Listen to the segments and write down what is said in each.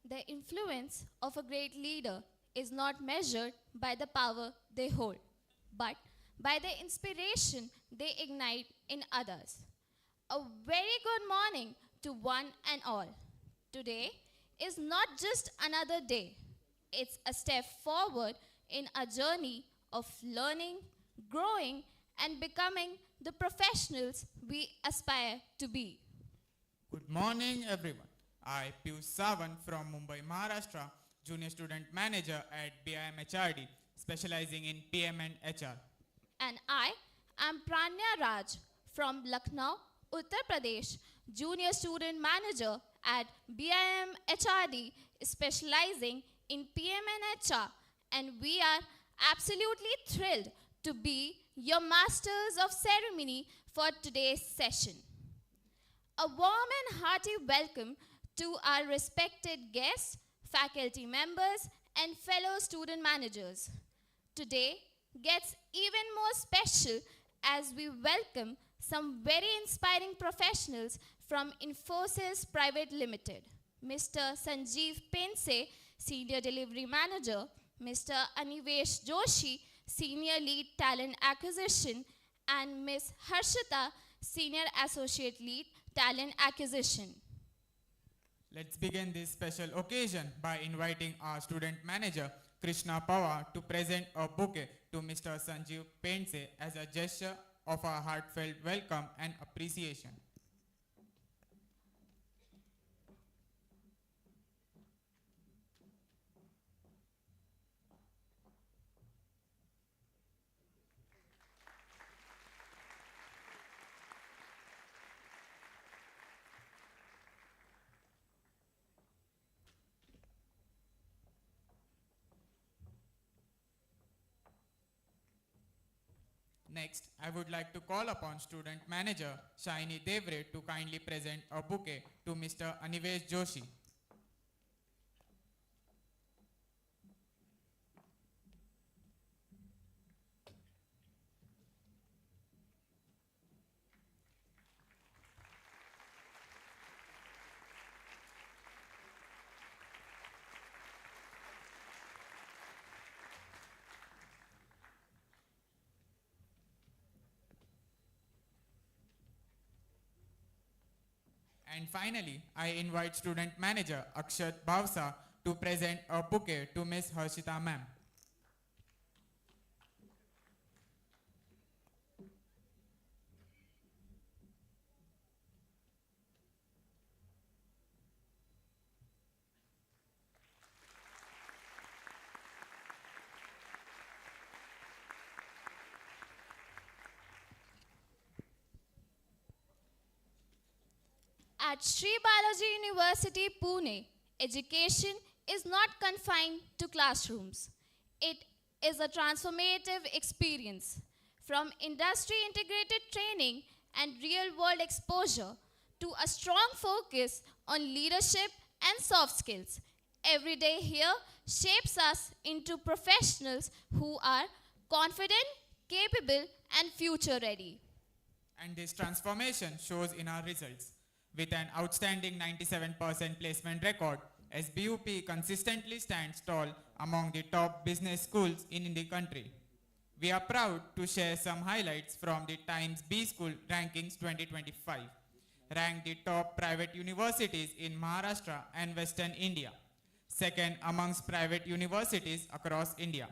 The influence of a great leader is not measured by the power they hold, but by the inspiration they ignite in others. A very good morning to one and all. Today is not just another day, it's a step forward in a journey of learning, growing, and becoming the professionals we aspire to be. Good morning, everyone. I, Piyush Sawant from Mumbai, Maharashtra, Junior Student Manager at BIM HRD, specializing in PM and HR. And I am Pranya Raj from Lucknow, Uttar Pradesh, Junior Student Manager at BIM HRD, specializing in PM and HR. And we are absolutely thrilled to be your masters of ceremony for today's session. A warm and hearty welcome to our respected guests, faculty members, and fellow student managers. Today gets even more special as we welcome some very inspiring professionals from Infosys Private Limited. Mr. Sanjeev Pendse, Senior Delivery Manager, Mr. Anivesh Joshi, Senior Lead Talent Acquisition, and Ms. Harshita, Senior Associate Lead Talent Acquisition. Let's begin this special occasion by inviting our student manager, Krishna Pawar, to present a bouquet to Mr. Sanjeev Pendse as a gesture of our heartfelt welcome and appreciation. Next, I would like to call upon student manager Shaini Devre to kindly present a bouquet to Mr. Anivesh Joshi. And finally, I invite student manager Akshat Bhavsa to present a bouquet to Ms. Harshita ma'am. At Sri Balaji University, Pune, education is not confined to classrooms. It is a transformative experience. From industry integrated training and real world exposure to a strong focus on leadership and soft skills. Every day here shapes us into professionals who are confident, capable, and future ready. And this transformation shows in our results. With an outstanding 97% placement record, SBUP consistently stands tall among the top business schools in the country. We are proud to share some highlights from the Times B School Rankings 2025, ranked the top private universities in Maharashtra and Western India, second amongst private universities across India,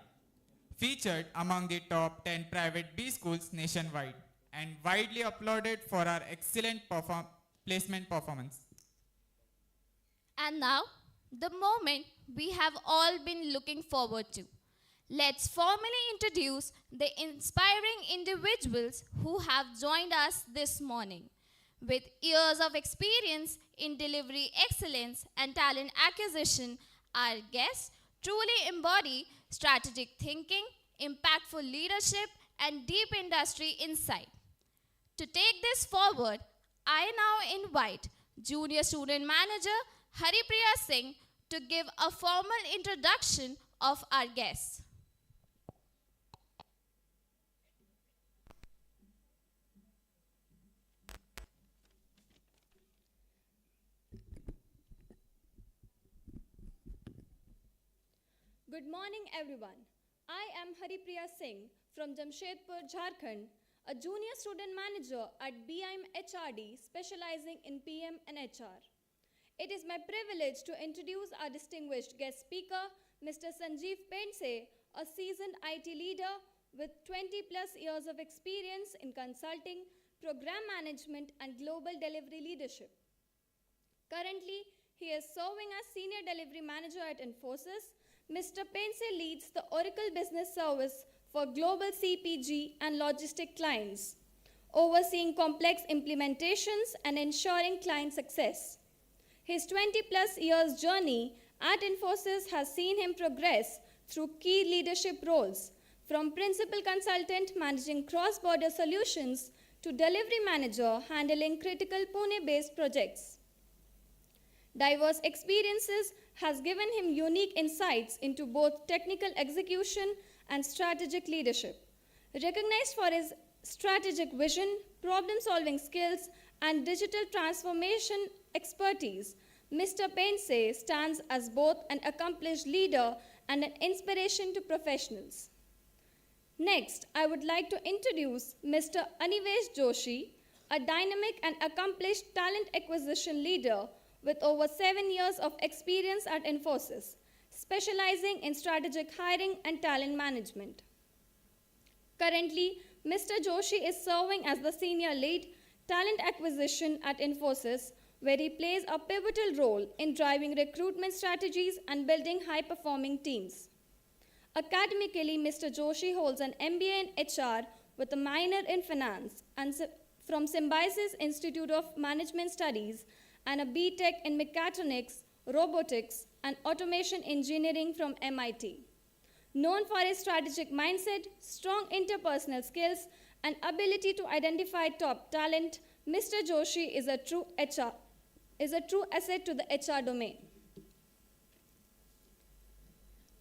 featured among the top 10 private B schools nationwide, and widely applauded for our excellent placement performance. And now, the moment we have all been looking forward to. Let's formally introduce the inspiring individuals who have joined us this morning. With years of experience in delivery excellence and talent acquisition, our guests truly embody strategic thinking, impactful leadership, and deep industry insight. To take this forward, I now invite Junior Student Manager Haripriya Singh to give a formal introduction of our guests. Good morning, everyone. I am Haripriya Singh from Jamshedpur, Jharkhand, a junior student manager at BIM HRD specializing in PM and HR. It is my privilege to introduce our distinguished guest speaker, Mr. Sanjeev Pendse, a seasoned IT leader with 20 plus years of experience in consulting, program management, and global delivery leadership. Currently, he is serving as Senior Delivery Manager at Infosys. Mr. Pendse leads the Oracle Business Service for global CPG and logistic clients, overseeing complex implementations and ensuring client success. His 20 plus years journey at Infosys has seen him progress through key leadership roles, from principal consultant managing cross-border solutions to delivery manager handling critical Pune-based projects. Diverse experiences has given him unique insights into both technical execution and strategic leadership. Recognized for his strategic vision, problem-solving skills, and digital transformation expertise, Mr. Pendse stands as both an accomplished leader and an inspiration to professionals. Next, I would like to introduce Mr. Anivesh Joshi, a dynamic and accomplished talent acquisition leader with over 7 years of experience at Infosys, specializing in strategic hiring and talent management. Currently, Mr. Joshi is serving as the Senior Lead Talent Acquisition at Infosys, where he plays a pivotal role in driving recruitment strategies and building high-performing teams. Academically, Mr. Joshi holds an MBA in HR with a minor in finance and from Symbiosis Institute of Management Studies and a BTech in mechatronics, robotics, and automation engineering from MIT. Known for his strategic mindset, strong interpersonal skills, and ability to identify top talent, Mr. Joshi is a true asset to the HR domain.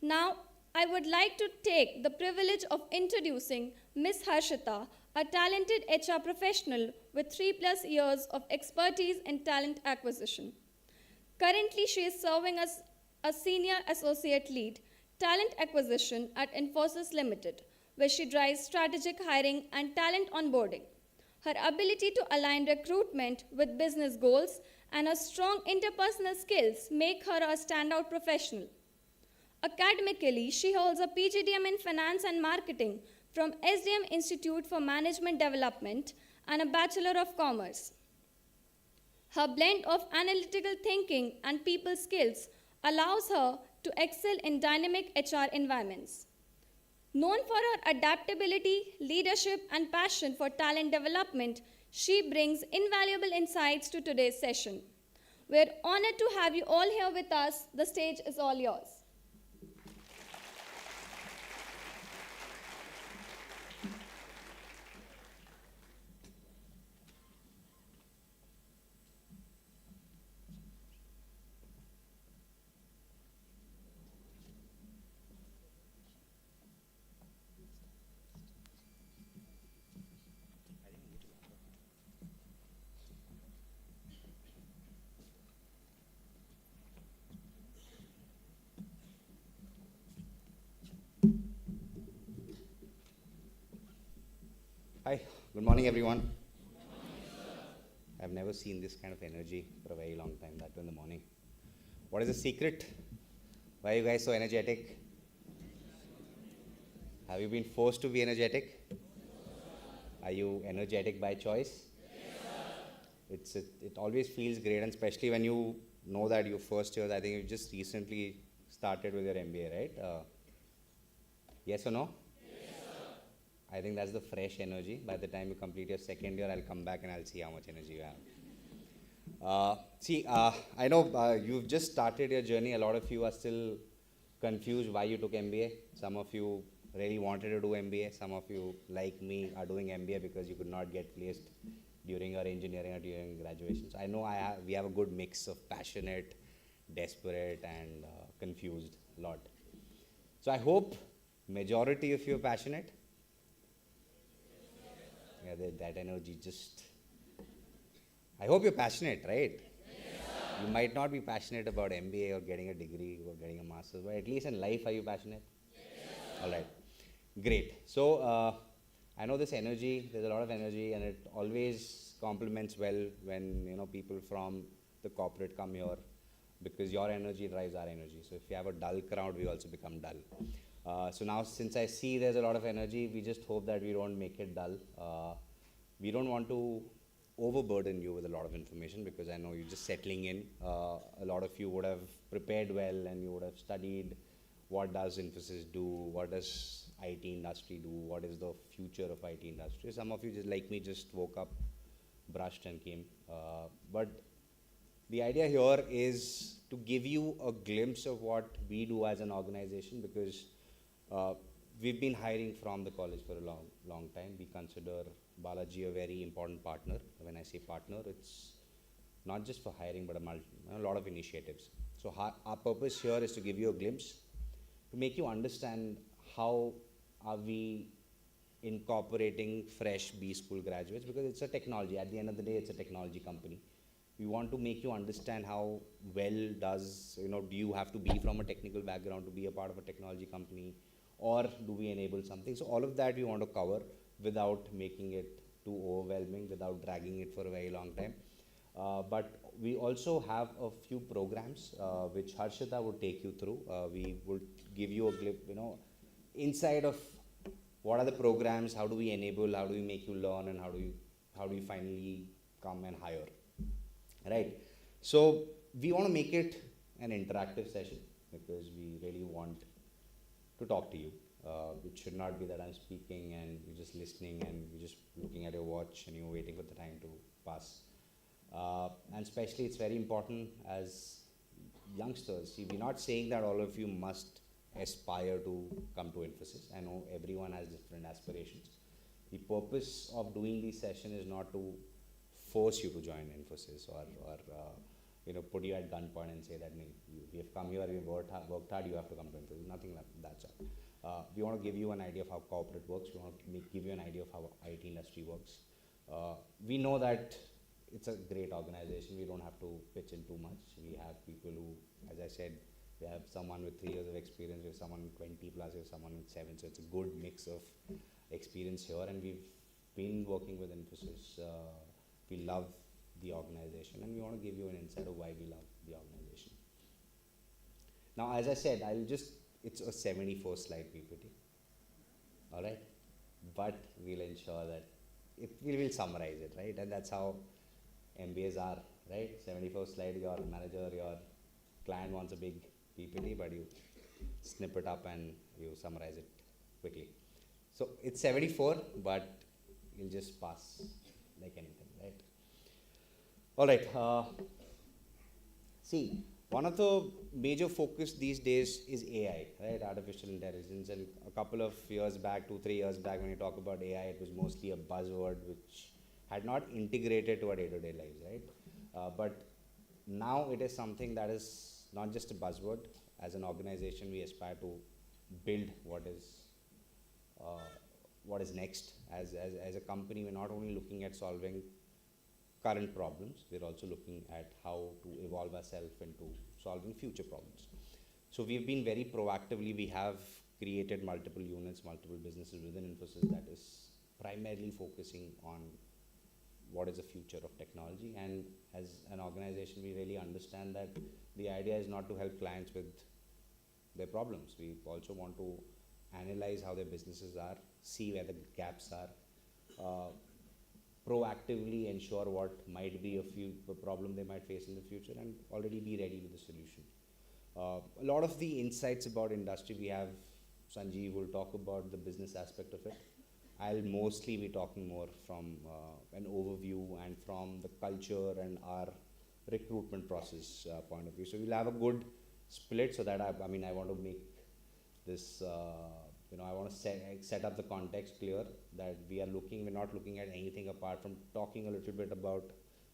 Now, I would like to take the privilege of introducing Ms. Harshita, a talented HR professional with 3 plus years of expertise in talent acquisition. Currently, she is serving as a Senior Associate Lead, Talent Acquisition at Infosys Limited, where she drives strategic hiring and talent onboarding. Her ability to align recruitment with business goals and her strong interpersonal skills make her a standout professional. Academically, she holds a PGDM in Finance and Marketing from SDM Institute for Management Development and a Bachelor of Commerce. Her blend of analytical thinking and people skills allows her to excel in dynamic HR environments. Known for her adaptability, leadership, and passion for talent development, she brings invaluable insights to today's session. We're honored to have you all here with us. The stage is all yours. Hi, good morning everyone. Good morning, I've never seen this kind of energy for a very long time, that too in the morning. What is the secret? Why are you guys so energetic? Have you been forced to be energetic? Are you energetic by choice? It always feels great, and especially when you know that your first year, I think you just recently started with your MBA, right? Yes or no? I think that's the fresh energy. By the time you complete your second year, I'll come back and I'll see how much energy you have. I know you've just started your journey. A lot of you are still confused why you took MBA. Some of you really wanted to do MBA. Some of you, like me, are doing MBA because you could not get placed during your engineering or during graduation. So I know we have a good mix of passionate, desperate, and confused lot. So I hope majority of you are passionate. Yeah, that energy just... I hope you're passionate, right? Yes, You might not be passionate about MBA or getting a degree or getting a master's, but at least in life, are you passionate? All right, great. So I know this energy. There's a lot of energy, and it always complements well when people from the corporate come here, because your energy drives our energy. So if you have a dull crowd, we also become dull. So now, since I see there's a lot of energy, we just hope that we don't make it dull. We don't want to overburden you with a lot of information, because I know you're just settling in. A lot of you would have prepared well, and you would have studied what does Infosys do, what does IT industry do, what is the future of IT industry. Some of you, just like me, just woke up, brushed and came. But the idea here is to give you a glimpse of what we do as an organization, because we've been hiring from the college for a long time. We consider Balaji a very important partner. When I say partner, it's not just for hiring, but a lot of initiatives. So our purpose here is to give you a glimpse, to make you understand how are we incorporating fresh B school graduates, because it's a technology. At the end of the day, it's a technology company. We want to make you understand how well does, do you have to be from a technical background to be a part of a technology company, or do we enable something? So all of that we want to cover without making it too overwhelming, without dragging it for a very long time. But we also have a few programs which Harshita would take you through. We would give you a glimpse, inside of what are the programs, how do we enable, how do we make you learn, and how do you finally come and hire. Right. So we want to make it an interactive session, because we really want to talk to you. It should not be that I'm speaking and you're just listening and you're just looking at your watch and you're waiting for the time to pass. And especially, it's very important as youngsters. See, we're not saying that all of you must aspire to come to Infosys. I know everyone has different aspirations. The purpose of doing this session is not to force you to join Infosys or put you at gunpoint and say that we have come here, we've worked hard, you have to come to Infosys. Nothing like that, sir. We want to give you an idea of how corporate works. We want to give you an idea of how IT industry works. We know that it's a great organization. We don't have to pitch in too much. We have people who, as I said, we have someone with 3 years of experience, we have someone with 20 plus, we have someone with 7. So it's a good mix of experience here, and we've been working with Infosys. We love the organization, and we want to give you an insight of why we love the organization. Now, as I said, it's a 74 slide PPT. All right? But we'll ensure that we will summarize it, right? And that's how MBAs are, right? 74 slide, your manager, your client wants a big PPT, but you snip it up and you summarize it quickly. So it's 74, but you'll just pass like anything, right? All right. See, one of the major focus these days is AI, right? Artificial intelligence. And a couple of years back, 2-3 years back, when you talk about AI, it was mostly a buzzword which had not integrated to our day-to-day lives, right? But now it is something that is not just a buzzword. As an organization, we aspire to build what is next. As a company, we're not only looking at solving current problems, we're also looking at how to evolve ourselves into solving future problems. So we've been very proactively, we have created multiple units, multiple businesses within Infosys that is primarily focusing on what is the future of technology. And as an organization, we really understand that the idea is not to help clients with their problems. We also want to analyze how their businesses are, see where the gaps are, proactively ensure what might be a problem they might face in the future, and already be ready with the solution. A lot of the insights about industry we have, Sanjeev will talk about the business aspect of it. I'll mostly be talking more from an overview and from the culture and our recruitment process point of view. So we'll have a good split, so that I want to make this I want to set up the context clear, that we're not looking at anything apart from talking a little bit about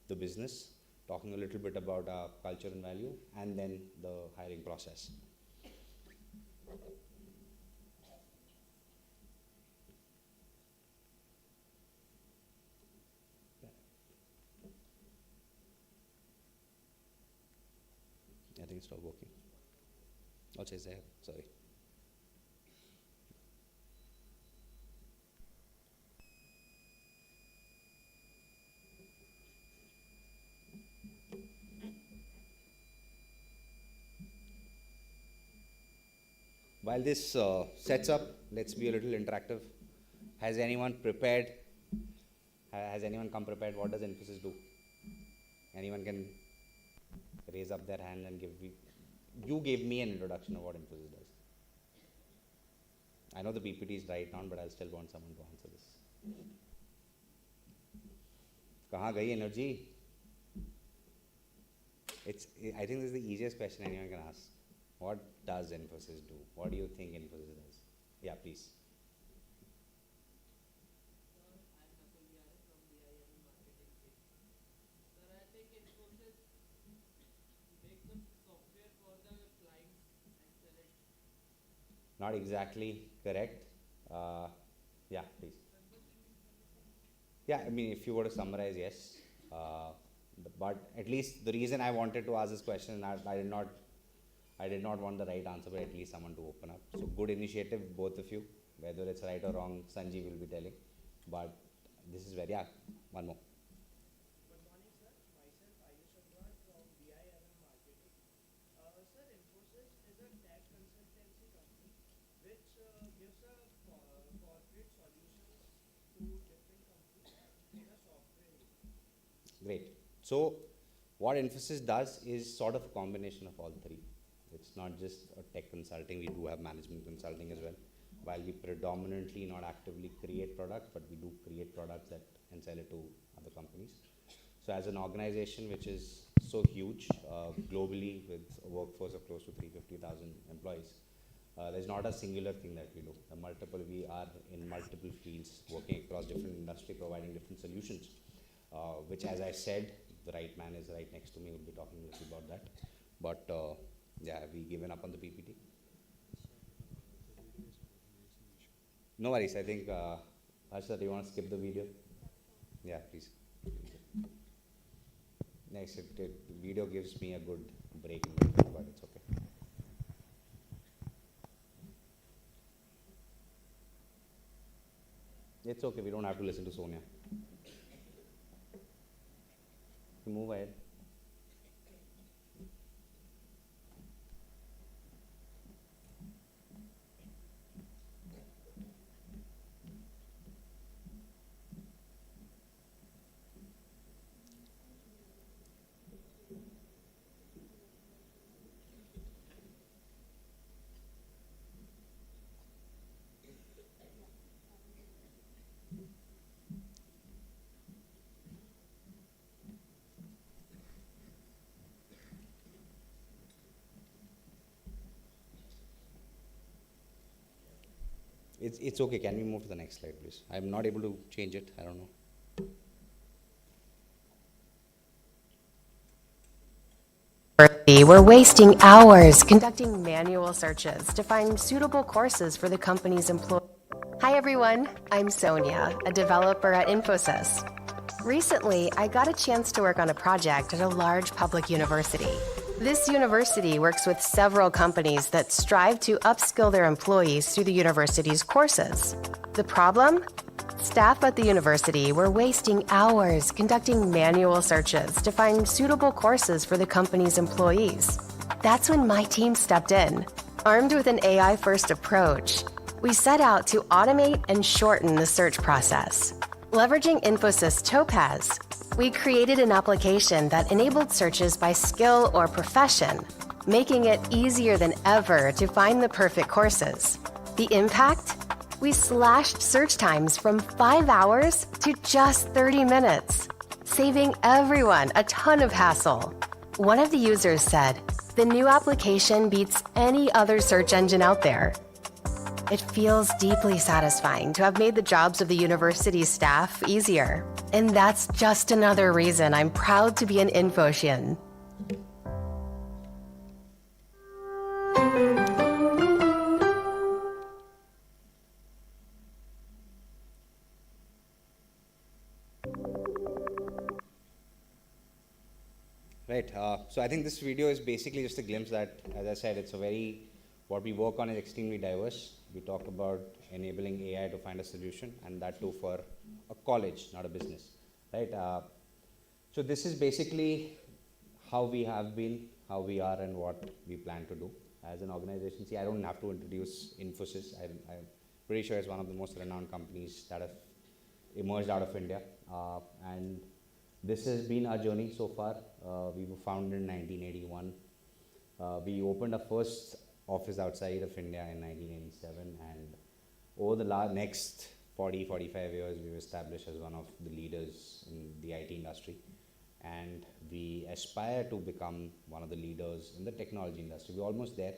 the business, talking a little bit about our culture and value, and then the hiring process. think it's not working. Oh, it's there. Sorry. While this sets up, let's be a little interactive. Has anyone prepared? Has anyone come prepared? What does Infosys do? Anyone can raise up their hand and give me. You gave me an introduction of what Infosys does. I know the PPT is right now, but I'll still want someone to answer this. Kahan gayi energy? I think this is the easiest question anyone can ask. What does Infosys do? What do you think Infosys does? Yeah, please. Not exactly correct. Yeah, please. Yeah, I mean, if you were to summarize, yes. But at least the reason I wanted to ask this question, I did not want the right answer, but at least someone to open up. So good initiative, both of you. Whether it's right or wrong, Sanjeev will be telling. But this is very, yeah, one more. Good morning, sir. Myself, Ayush Agrawal from BIMM Marketing. Sir, Infosys is a tech consultancy company which gives a corporate solutions to different companies in a software area. Great. So what Infosys does is sort of a combination of all three. It's not just a tech consulting, we do have management consulting as well. While we predominantly not actively create products, but we do create products that and sell it to other companies. So as an organization which is so huge globally with a workforce of close to 350,000 employees, there's not a singular thing that we do. We are in multiple fields, working across different industry, providing different solutions, which as I said, the right man is right next to me, we'll be talking a little about that. But yeah, have we given up on the PPT? No worries, I think, Harshita, do you want to skip the video? Yeah, please. Next, the video gives me a good break in between, but it's okay. It's okay, we don't have to listen to Sonia. Move ahead. It's okay. Can we move to the next slide, please? I'm not able to change it. I don't know. We're wasting hours conducting manual searches to find suitable courses for the company's employees. Hi everyone, I'm Sonia, a developer at Infosys. Recently, I got a chance to work on a project at a large public university. This university works with several companies that strive to upskill their employees through the university's courses. The problem? Staff at the university were wasting hours conducting manual searches to find suitable courses for the company's employees. That's when my team stepped in. Armed with an AI-first approach, we set out to automate and shorten the search process. Leveraging Infosys Topaz, we created an application that enabled searches by skill or profession, making it easier than ever to find the perfect courses. The impact? We slashed search times from 5 hours to just 30 minutes, saving everyone a ton of hassle. One of the users said, "The new application beats any other search engine out there." It feels deeply satisfying to have made the jobs of the university staff easier. And that's just another reason I'm proud to be an Infoshian. Right. So I think this video is basically just a glimpse that, as I said, it's a very, what we work on is extremely diverse. We talk about enabling AI to find a solution, and that too for a college, not a business, right? So this is basically how we have been, how we are, and what we plan to do as an organization. See, I don't have to introduce Infosys. I'm pretty sure it's one of the most renowned companies that have emerged out of India, and this has been our journey so far. We were founded in 1981. We opened our first office outside of India in 1987, and over the next 45 years, we've established as one of the leaders in the IT industry. And we aspire to become one of the leaders in the technology industry. We're almost there,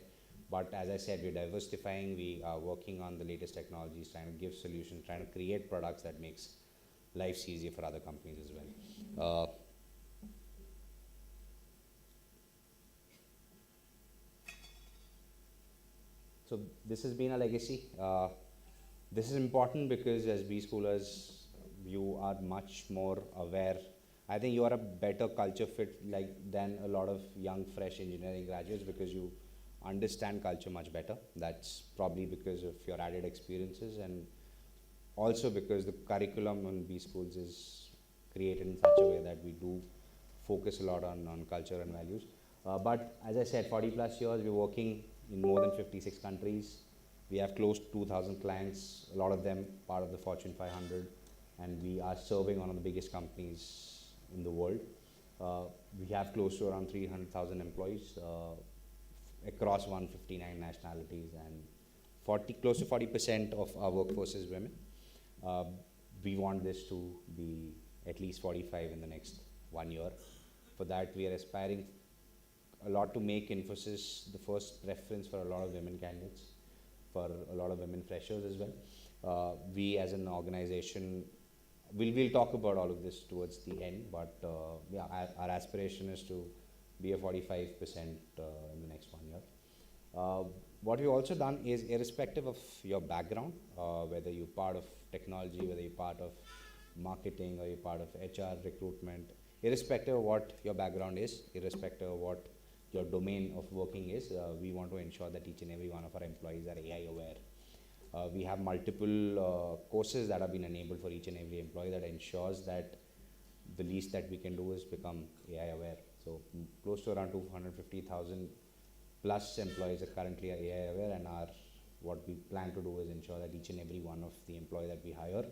but as I said, we're diversifying. We are working on the latest technologies, trying to give solutions, trying to create products that makes lives easier for other companies as well. So this has been a legacy. This is important because as B-Schoolers, you are much more aware. I think you are a better culture fit than a lot of young, fresh engineering graduates because you understand culture much better. That's probably because of your added experiences, and also because the curriculum on B-Schools is created in such a way that we do focus a lot on culture and values. But as I said, 40 plus years, we're working in more than 56 countries. We have close to 2,000 clients, a lot of them part of the Fortune 500, and we are serving one of the biggest companies in the world. We have close to around 300,000 employees across 159 nationalities, and close to 40% of our workforce is women. We want this to be at least 45 in the next 1 year. For that, we are aspiring a lot to make Infosys the first preference for a lot of women candidates, for a lot of women freshers as well. We as an organization, we'll talk about all of this towards the end, but yeah, our aspiration is to be a 45% in the next 1 year. What we've also done is, irrespective of your background, whether you're part of technology, whether you're part of marketing, or you're part of HR, recruitment, irrespective of what your background is, irrespective of what your domain of working is, we want to ensure that each and every one of our employees are AI aware. We have multiple courses that have been enabled for each and every employee that ensures that the least that we can do is become AI aware. So close to around 250,000 plus employees are currently AI aware, and what we plan to do is ensure that each and every one of the employee that we hire,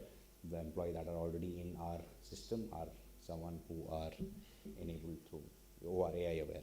the employee that are already in our system, are someone who are who are AI aware.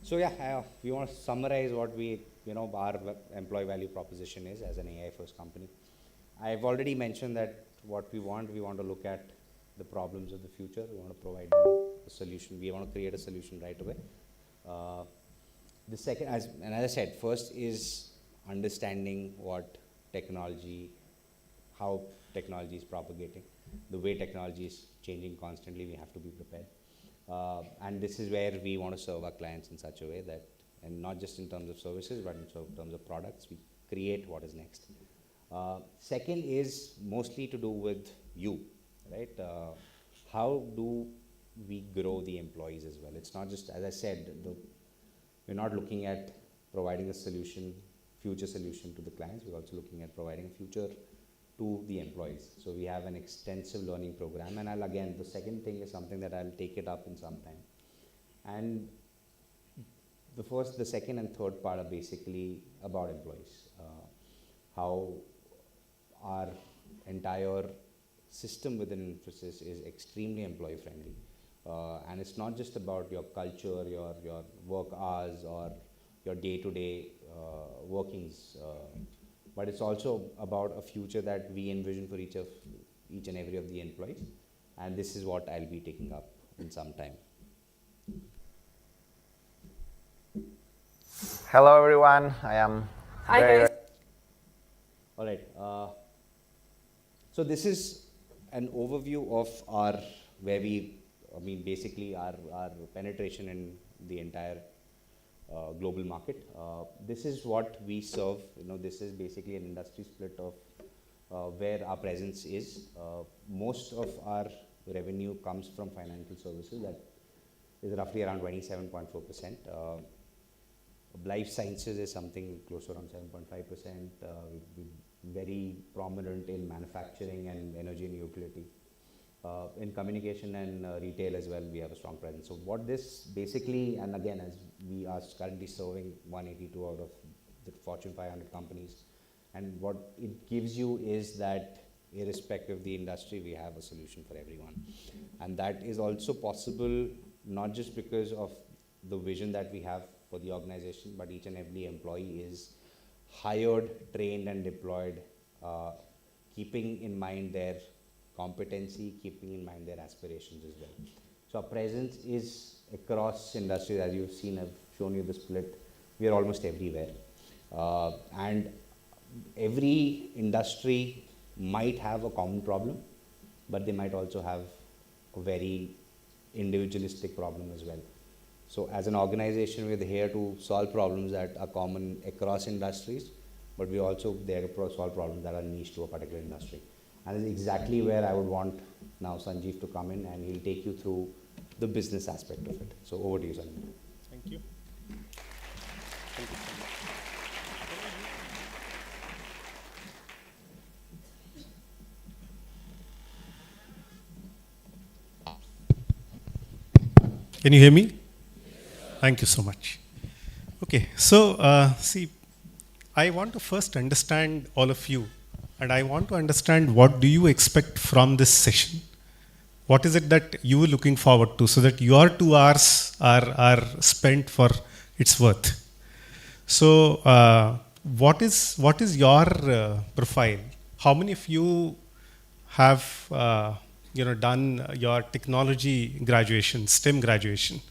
So yeah, we want to summarize what our employee value proposition is as an AI first company. I've already mentioned that what we want to look at the problems of the future. We want to provide them a solution. We want to create a solution right away. The second, as I said, first is understanding how technology is propagating, the way technology is changing constantly. We have to be prepared. And this is where we want to serve our clients in such a way that, and not just in terms of services, but in terms of products, we create what is next. Second is mostly to do with you, right? How do we grow the employees as well? It's not just, as I said, we're not looking at providing a future solution to the clients. We're also looking at providing a future to the employees. So we have an extensive learning program, and the second thing is something that I'll take it up in some time. And the second and third part are basically about employees. How our entire system within Infosys is extremely employee friendly. And it's not just about your culture, your work hours, or your day-to-day workings, but it's also about a future that we envision for each and every of the employees. And this is what I'll be taking up in some time. Hello everyone, I am very All right. So this is an overview of basically our penetration in the entire global market. This is what we serve. This is basically an industry split of where our presence is. Most of our revenue comes from financial services. That is roughly around 27.4%. Life sciences is something close to around 7.5%. We're very prominent in manufacturing and energy and utility. In communication and retail as well, we have a strong presence. So what this basically, and again, as we are currently serving 182 out of the Fortune 500 companies, and what it gives you is that irrespective of the industry, we have a solution for everyone. And that is also possible not just because of the vision that we have for the organization, but each and every employee is hired, trained and deployed, keeping in mind their competency, keeping in mind their aspirations as well. So our presence is across industries. As you've seen, I've shown you the split. We are almost everywhere. And every industry might have a common problem, but they might also have a very individualistic problem as well. So as an organization, we're here to solve problems that are common across industries, but we're also there to solve problems that are niche to a particular industry. And this is exactly where I would want now Sanjeev to come in, and he'll take you through the business aspect of it. So over to you, Sanjeev. Thank you. Can you hear me? Thank you so much. Okay, so see, I want to first understand all of you, and I want to understand what do you expect from this session. What is it that you are looking forward to, so that your 2 hours are spent for its worth. So what is your profile? How many of you have done your technology graduation, STEM graduation?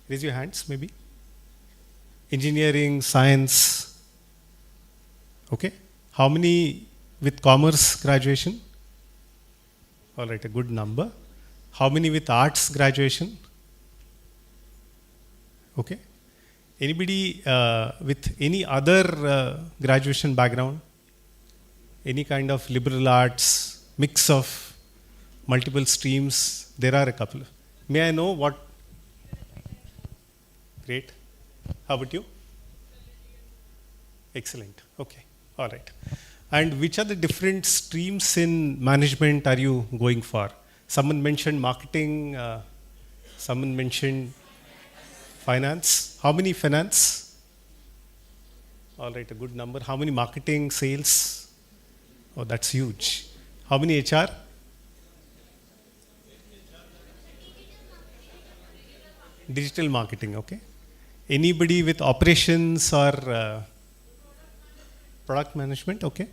Raise your hands, maybe. Engineering, science. Okay. How many with commerce graduation? All right, a good number. How many with arts graduation? Okay. Anybody with any other graduation background? Any kind of liberal arts, mix of multiple streams? There are a couple. May I know what? Great. How about you? Excellent. Okay. All right. And which are the different streams in management are you going for? Someone mentioned marketing. Someone mentioned finance. How many finance? All right, a good number. How many marketing, sales? Oh, that's huge. How many HR? Digital marketing, okay. Anybody with operations or product management? Okay.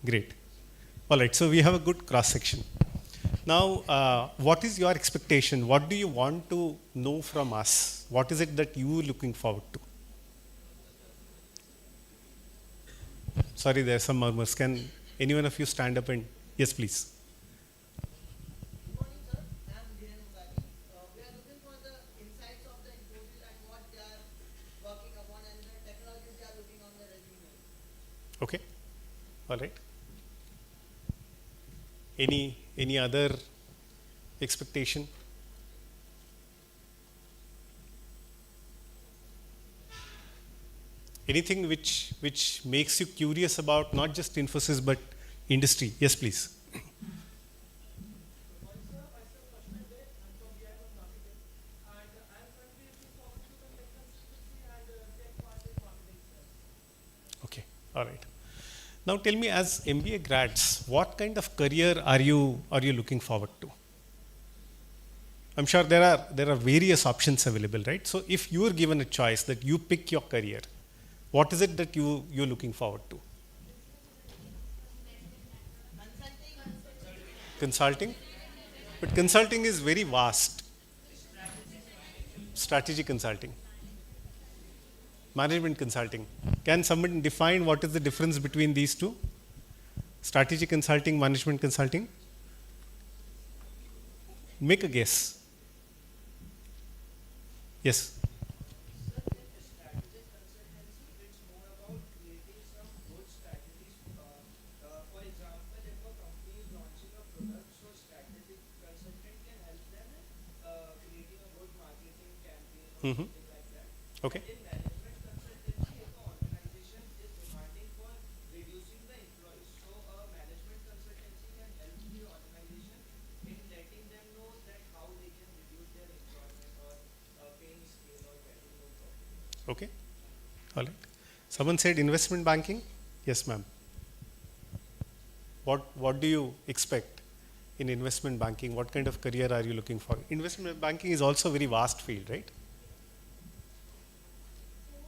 Great. All right, so we have a good cross section. Now, what is your expectation? What do you want to know from us? What is it that you are looking forward to? Sorry, there are some murmurs. Can any one of you stand up and, yes, please. Okay, all right. Any other expectation? Anything which makes you curious about not just Infosys but industry? Yes, please. Myself, Harshita, I'm from BIM marketing, and I'm All right. Now tell me, as MBA grads, what kind of career are you looking forward to? I'm sure there are various options available, right? So if you are given a choice that you pick your career, what is it that you're looking forward to? Consulting? But consulting is very vast. Strategy consulting. Management consulting. Can someone define what is the difference between these two? Strategy consulting, management consulting? Make a guess. Yes. Strategic consultancy, it's more about creating some good strategies. For example, if a company is launching a product, so strategic consultant can help them in creating a good marketing campaign or Mhm. something like that. Okay. In management consultancy, if an organization is demanding for reducing the employees, so a management consultancy can help the organization in letting them know that how they can reduce their employment or paying scale or getting more profit. Okay. All right. Someone said investment banking. Yes, ma'am. What do you expect in investment banking? What kind of career are you looking for? Investment banking is also a very vast field, right? So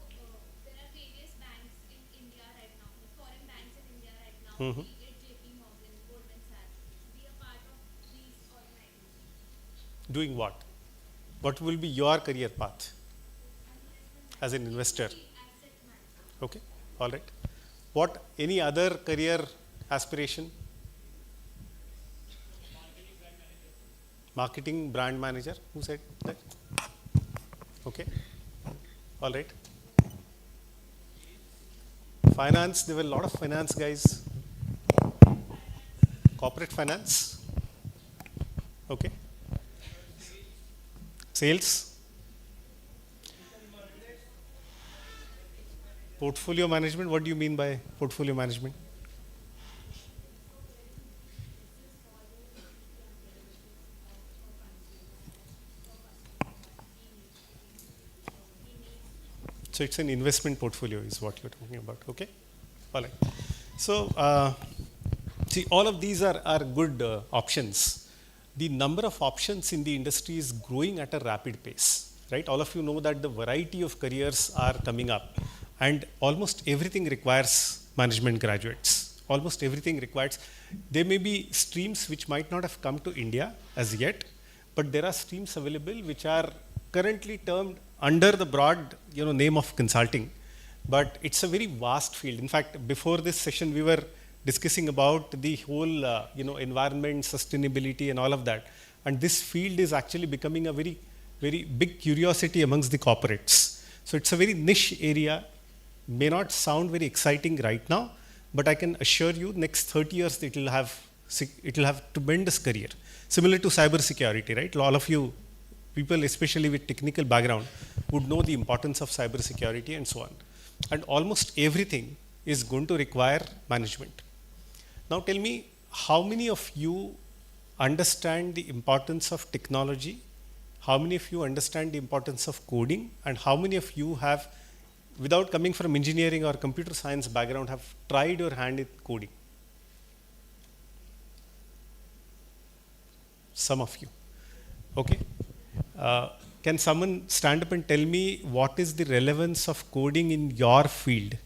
there are various banks in India right now, the foreign banks in India right now, Mhm. be it JP Morgan, Goldman Sachs, be a part of these organizations. Doing what? What will be your career path as an investor? Asset management. Okay. All right. What any other career aspiration? Marketing brand manager. Who said that? Okay. All right. Finance. There were a lot of finance guys. Corporate finance. Okay. Sales. Portfolio management. What do you mean by portfolio management? So it's an investment portfolio is what you're talking about. Okay. All right. So see, all of these are good options. The number of options in the industry is growing at a rapid pace, right? All of you know that the variety of careers are coming up, and almost everything requires management graduates. Almost everything requires. There may be streams which might not have come to India as yet, but there are streams available which are currently termed under the broad name of consulting, but it's a very vast field. In fact, before this session we were discussing about the whole environment, sustainability and all of that, and this field is actually becoming a very big curiosity amongst the corporates. So it's a very niche area, may not sound very exciting right now, but I can assure you next 30 years it will have tremendous career, similar to cyber security, right? All of you people, especially with technical background, would know the importance of cyber security and so on. And almost everything is going to require management. Now tell me, how many of you understand the importance of technology? How many of you understand the importance of coding? And how many of you have, without coming from engineering or computer science background, have tried your hand in coding? Some of you. Okay. Can someone stand up and tell me what is the relevance of coding in your field?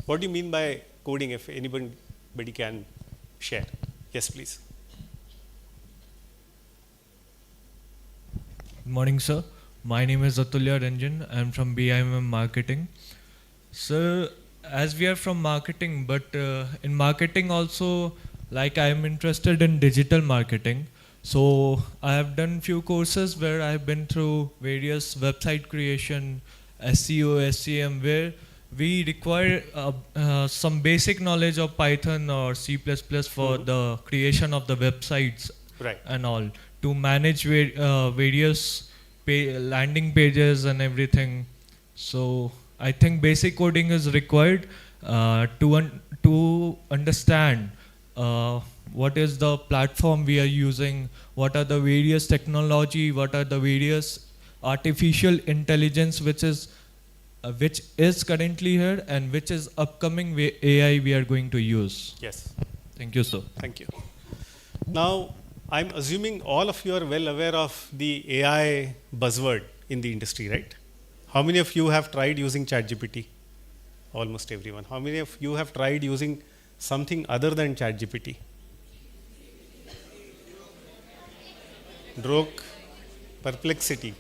What do you mean by coding, if anybody can share? Yes, please. Good morning, sir. My name is Atulya Ranjan. I'm from BIM Marketing. Sir, as we are from marketing, but in marketing also, like I am interested in digital marketing. So I have done few courses where I have been through various website creation, SEO, SEM, where we require some basic knowledge of Python or C++ for the creation of the websites, right, and all, to manage various landing pages and everything. So I think basic coding is required to understand what is the platform we are using, what are the various technology, what are the various artificial intelligence, which is currently here and which is upcoming AI we are going to use? Yes. Thank you, sir. Thank you. Now, I'm assuming all of you are well aware of the AI buzzword in the industry, right? How many of you have tried using ChatGPT? Almost everyone. How many of you have tried using something other than ChatGPT? Grok, Perplexity.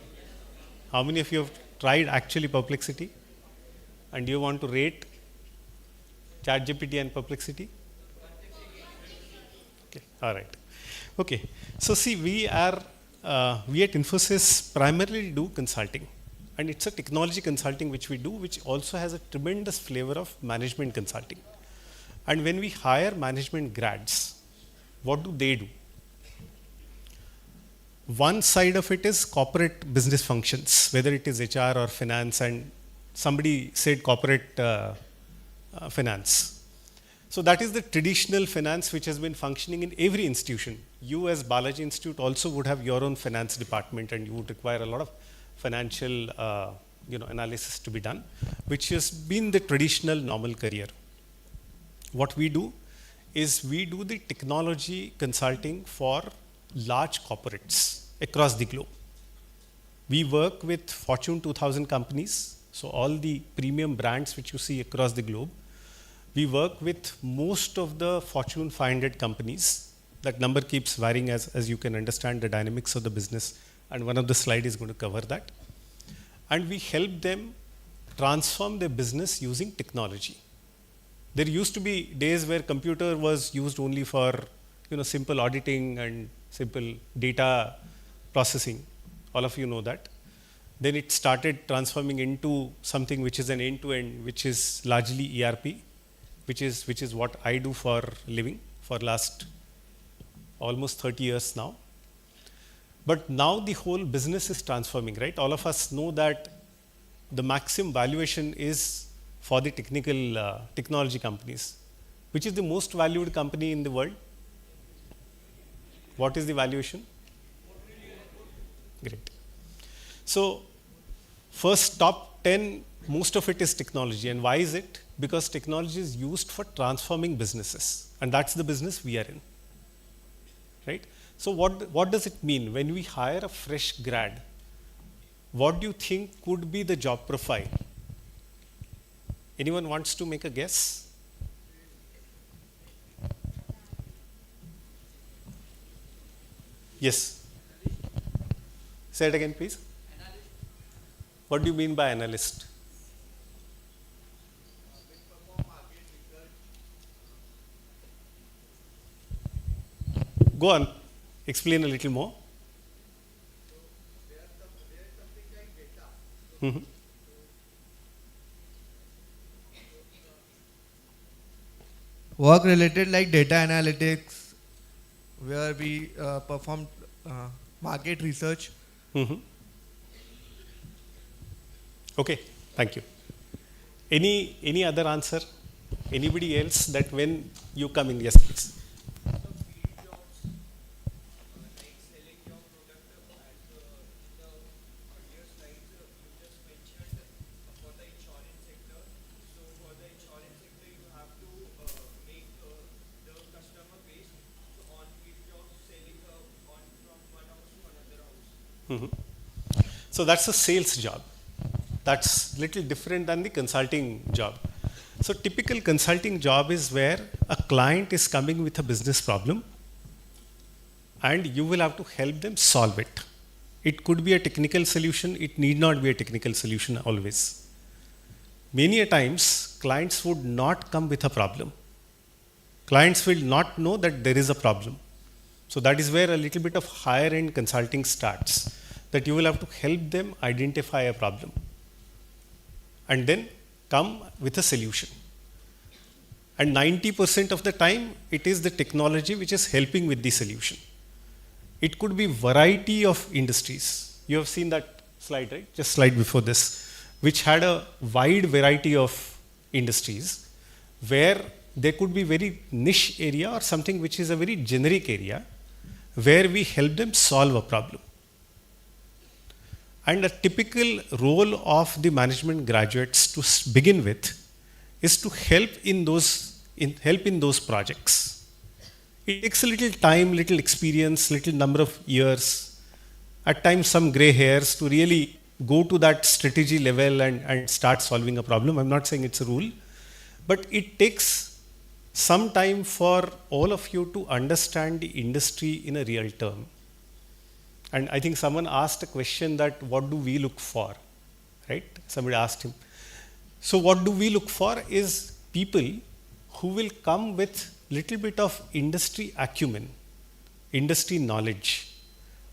How many of you have tried actually Perplexity? And do you want to rate ChatGPT and Perplexity? Okay, all right. Okay, so see, we at Infosys primarily do consulting, and it's a technology consulting which we do, which also has a tremendous flavor of management consulting. And when we hire management grads, what do they do? One side of it is corporate business functions, whether it is HR or finance, and somebody said corporate finance. So that is the traditional finance which has been functioning in every institution. You as Balaji Institute also would have your own finance department, and you would require a lot of financial analysis to be done, which has been the traditional normal career. What we do is we do the technology consulting for large corporates across the globe. We work with Fortune 2000 companies, so all the premium brands which you see across the globe. We work with most of the Fortune 500 companies. That number keeps varying as you can understand the dynamics of the business, and one of the slides is going to cover that. And we help them transform their business using technology. There used to be days where computer was used only for simple auditing and simple data processing. All of you know that. Then it started transforming into something which is an end-to-end, which is largely ERP, which is what I do for living for last almost 30 years now. But now the whole business is transforming, right? All of us know that the maximum valuation is for the technology companies. Which is the most valued company in the world? What is the valuation? Great. So first top 10, most of it is technology. And why is it? Because technology is used for transforming businesses. And that's the business we are in. Right? So what does it mean when we hire a fresh grad? What do you think could be the job profile? Anyone wants to make a guess? Yes. Say it again, please. What do you mean by analyst? Go on, explain a little more. Mm-hmm. Work related like data analytics, where we perform market research. Mm-hmm. Okay, thank you. Any other answer? Anybody else that when you come in? Yes, please. Mm-hmm. So that's a sales job. That's little different than the consulting job. So typical consulting job is where a client is coming with a business problem and you will have to help them solve it. It could be a technical solution, it need not be a technical solution always. Many a times clients would not come with a problem. Clients will not know that there is a problem. So that is where a little bit of higher end consulting starts, that you will have to help them identify a problem and then come with a solution. And 90% of the time, it is the technology which is helping with the solution. It could be variety of industries. You have seen that slide, right? Just slide before this, which had a wide variety of industries where there could be very niche area or something which is a very generic area where we help them solve a problem. And a typical role of the management graduates to begin with is to help in those projects. It takes a little time, little experience, little number of years, at times some gray hairs to really go to that strategy level and start solving a problem. I'm not saying it's a rule, but it takes some time for all of you to understand the industry in a real term. And I think someone asked a question that what do we look for, right? Somebody asked him. So what do we look for is people who will come with little bit of industry acumen, industry knowledge.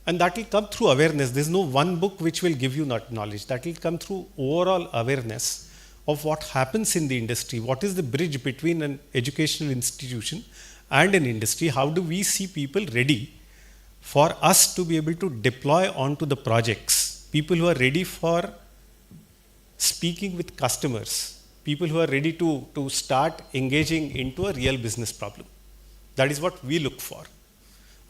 And that will come through awareness. There's no one book which will give you that knowledge. That will come through overall awareness of what happens in the industry. What is the bridge between an educational institution and an industry? How do we see people ready for us to be able to deploy onto the projects? People who are ready for speaking with customers, people who are ready to start engaging into a real business problem. That is what we look for.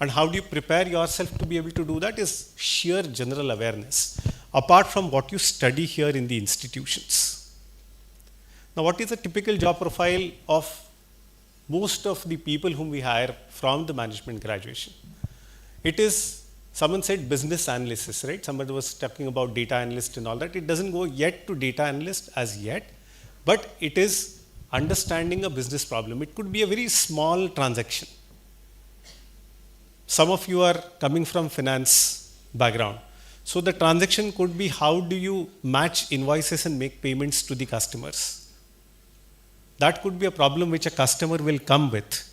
And how do you prepare yourself to be able to do that is sheer general awareness, apart from what you study here in the institutions. Now, what is a typical job profile of most of the people whom we hire from the management graduation? It is, someone said business analysis, right? Somebody was talking about data analyst and all that. It doesn't go yet to data analyst as yet, but it is understanding a business problem. It could be a very small transaction. Some of you are coming from finance background. So the transaction could be how do you match invoices and make payments to the customers. That could be a problem which a customer will come with.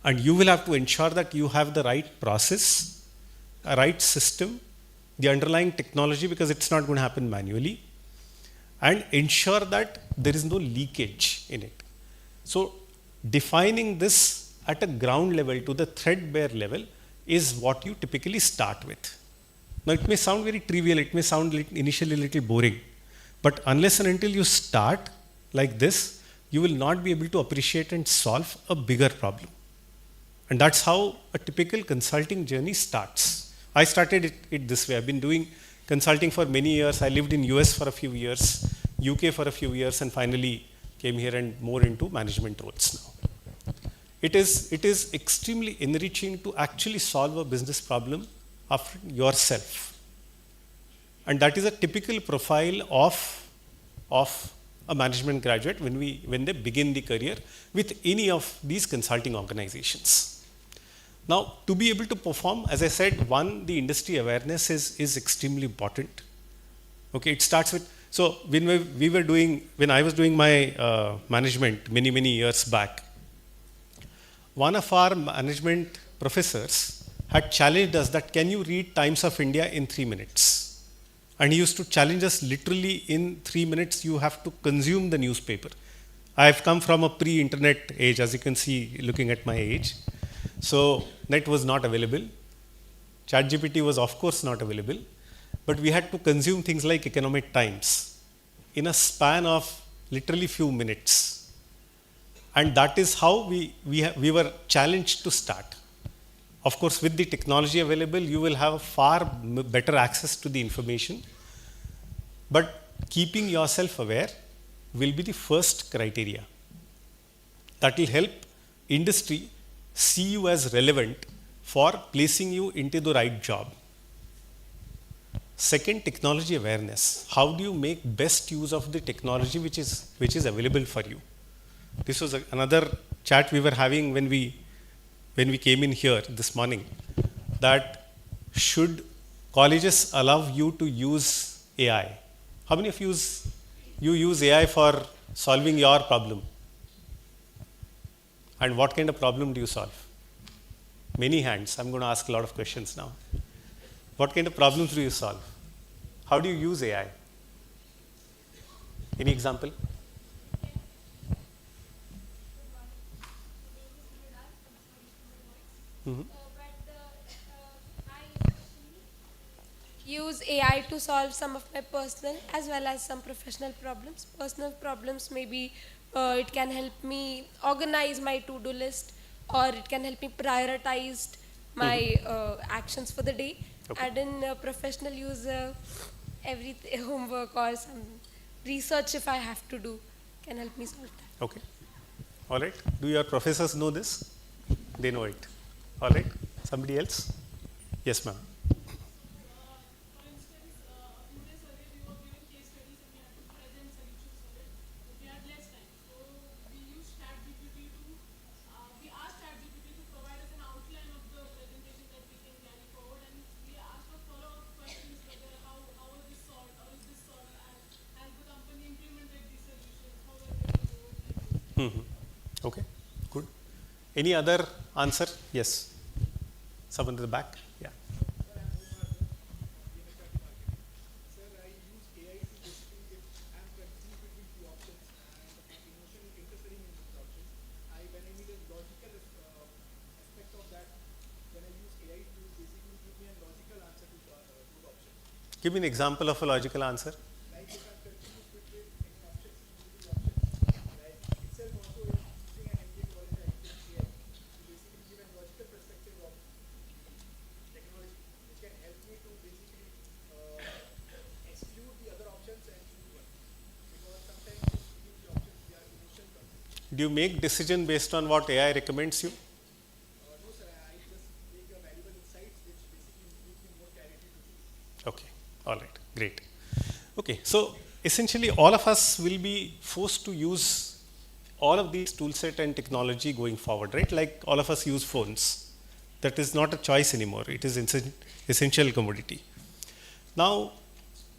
And you will have to ensure that you have the right process, a right system, the underlying technology, because it's not going to happen manually, and ensure that there is no leakage in it. So defining this at a ground level to the threadbare level is what you typically start with. Now it may sound very trivial, it may sound initially a little boring, but unless and until you start like this, you will not be able to appreciate and solve a bigger problem. And that's how a typical consulting journey starts. I started it this way. I've been doing consulting for many years. I lived in US for a few years, UK for a few years, and finally came here and more into management roles now. It is extremely enriching to actually solve a business problem of yourself. And that is a typical profile of a management graduate when they begin the career with any of these consulting organizations. Now, to be able to perform, as I said, one, the industry awareness is extremely important. Okay, it starts with, so when I was doing my management many years back, one of our management professors had challenged us that can you read Times of India in 3 minutes? And he used to challenge us literally in 3 minutes you have to consume the newspaper. I have come from a pre-internet age, as you can see looking at my age. So net was not available. ChatGPT was of course not available. But we had to consume things like Economic Times in a span of literally few minutes. And that is how we were challenged to start. Of course, with the technology available, you will have far better access to the information. But keeping yourself aware will be the first criteria. That will help industry see you as relevant for placing you into the right job. Second, technology awareness. How do you make best use of the technology which is available for you? This was another chat we were having when we came in here this morning, that should colleges allow you to use AI? How many of you use AI for solving your problem? And what kind of problem do you solve? Many hands. I'm going to ask a lot of questions now. What kind of problems do you solve? How do you use AI? Any example? Mm-hmm. Use AI to solve some of my personal as well as some professional problems. Personal problems, maybe it can help me organize my to-do list, or it can help me prioritize my actions for the day. Okay. And in professional use, every homework or some research if I have to do can help me solve that. Okay. All right. Do your professors know this? They know it. All right. Somebody else? Yes, ma'am. Okay, good. Any other answer? Yes. Someone in the back? Yeah. Sir, I use AI to basically, if I'm confused between two options and my emotion interfering in these options, when I need a logical aspect of that, then I use AI to basically give me a logical answer to those options. Give me an example of a logical answer. Like if I'm confused between any options, two options, like itself also is using an MBA college, I use AI to basically give a logical perspective of technology, which can help me to basically exclude the other options and choose one. Because sometimes in choosing the options, the emotion comes in. Do you make decision based on what AI recommends you? No, sir, I just make a valuable insights which basically gives me more clarity to choose. Okay. All right. Great. Okay. So essentially, all of us will be forced to use all of these toolset and technology going forward, right? Like all of us use phones. That is not a choice anymore. It is essential commodity. Now,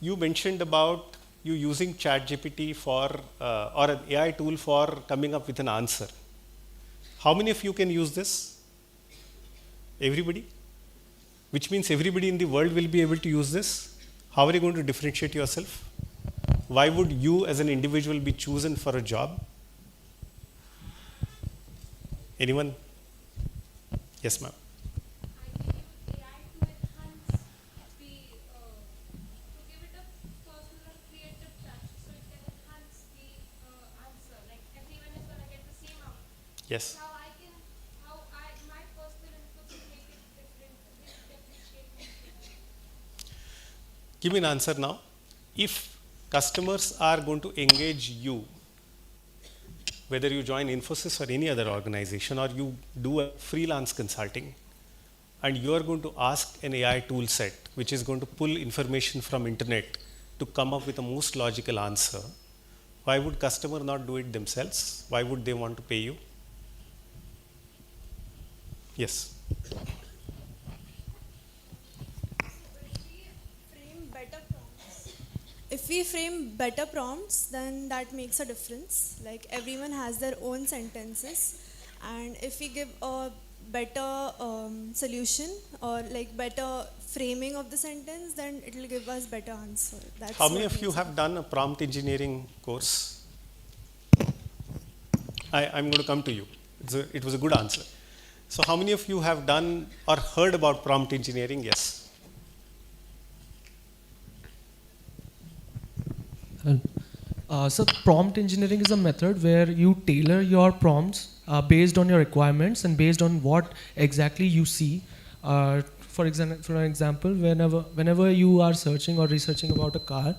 you mentioned about you using ChatGPT for or an AI tool for coming up with an answer. How many of you can use this? Everybody? Which means everybody in the world will be able to use this. How are you going to differentiate yourself? Why would you as an individual be chosen for a job? Anyone? Yes, ma'am. I can use AI to enhance the, to give it a personal or creative touch so it can enhance the answer. Like everyone is going to get the same output. Yes. How my personal input will make it different, will differentiate me. Give me an answer now. If customers are going to engage you, whether you join Infosys or any other organization or you do a freelance consulting, and you are going to ask an AI tool set which is going to pull information from internet to come up with the most logical answer, why would customer not do it themselves? Why would they want to pay you? Yes. If we frame better prompts, then that makes a difference. Like everyone has their own sentences, and if we give a better solution or like better framing of the sentence, then it will give us better answer. That's How many what of you makes have done a prompt engineering course? I'm going to come to you. It was a good answer. So how many of you have done or heard about prompt engineering? Yes. So prompt engineering is a method where you tailor your prompts based on your requirements and based on what exactly you see. For example, whenever you are searching or researching about a car,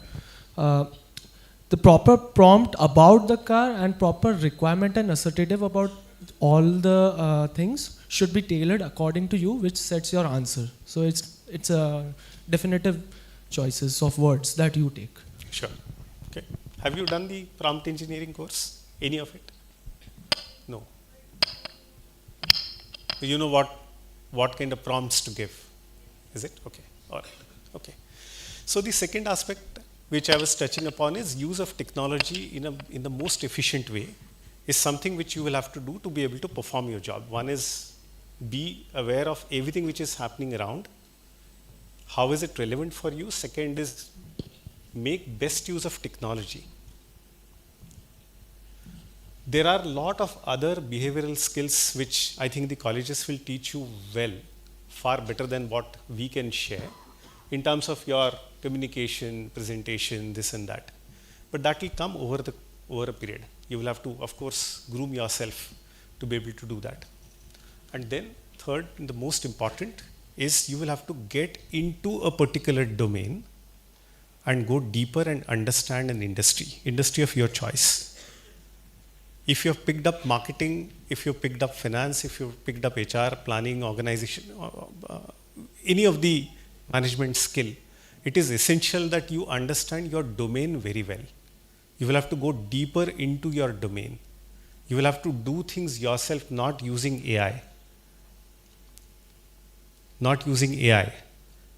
the proper prompt about the car and proper requirement and assertive about all the things should be tailored according to you, which sets your answer. So it's a definitive choices of words that you take. Sure. Okay. Have you done the prompt engineering course? Any of it? No. You know what kind of prompts to give? Is it? Okay. All right. Okay. So the second aspect which I was touching upon is use of technology in the most efficient way is something which you will have to do to be able to perform your job. One is be aware of everything which is happening around. How is it relevant for you? Second is make best use of technology. There are a lot of other behavioral skills which I think the colleges will teach you well, far better than what we can share in terms of your communication, presentation, this and that. But that will come over a period. You will have to, of course, groom yourself to be able to do that. And then third, and the most important, is you will have to get into a particular domain and go deeper and understand an industry of your choice. If you've picked up marketing, if you've picked up finance, if you've picked up HR, planning, organization, any of the management skill, it is essential that you understand your domain very well. You will have to go deeper into your domain. You will have to do things yourself, not using AI. Not using AI.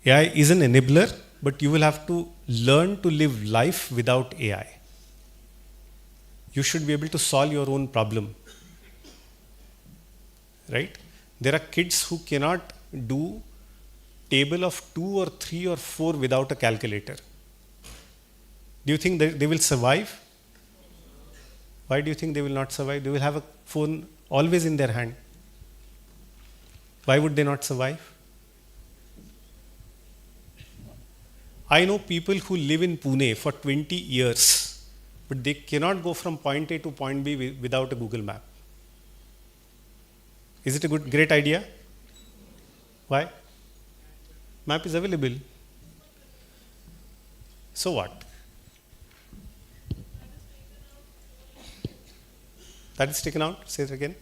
AI is an enabler, but you will have to learn to live life without AI. You should be able to solve your own problem. Right? There are kids who cannot do table of 2 or 3 or 4 without a calculator. Do you think that they will survive? Why do you think they will not survive? They will have a phone always in their hand. Why would they not survive? I know people who live in Pune for 20 years, but they cannot go from point A to point B without a Google map. Is it a great idea? Why? Map is available. So what? That is taken out? Say it again.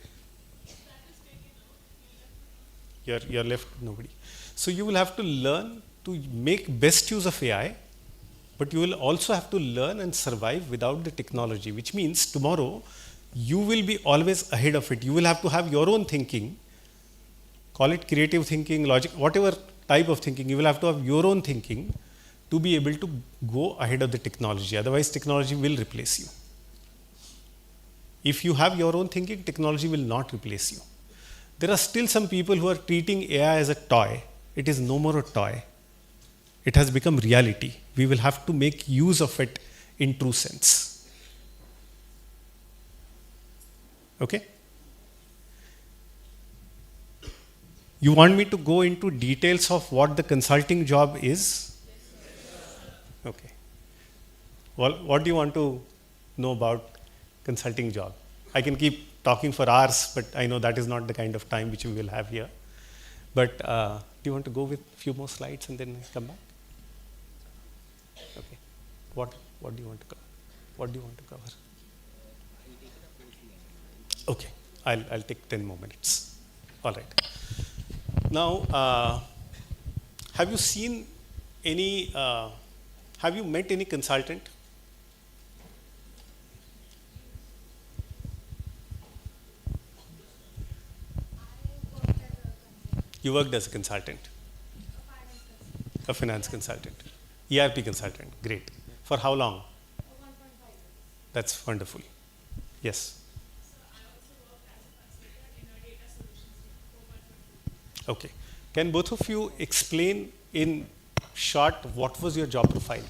You're left with nobody. So you will have to learn to make best use of AI, but you will also have to learn and survive without the technology, which means tomorrow you will be always ahead of it. You will have to have your own thinking, call it creative thinking, logic, whatever type of thinking, you will have to have your own thinking to be able to go ahead of the technology. Otherwise, technology will replace you. If you have your own thinking, technology will not replace you. There are still some people who are treating AI as a toy. It is no more a toy. It has become reality. We will have to make use of it in true sense. Okay? You want me to go into details of what the consulting job is? Okay. Well, what do you want to know about consulting job? I can keep talking for hours, but I know that is not the kind of time which we will have here. But do you want to go with a few more slides and then come back? Okay. What do you want to cover? What do you want to cover? Okay. I'll take 10 more minutes. All right. Now, have you seen any, have you met any consultant? You worked as a consultant? A finance consultant. ERP consultant. Great. For how long? 1.5 years. That's wonderful. Yes. Okay. Can both of you explain in short what was your job profile?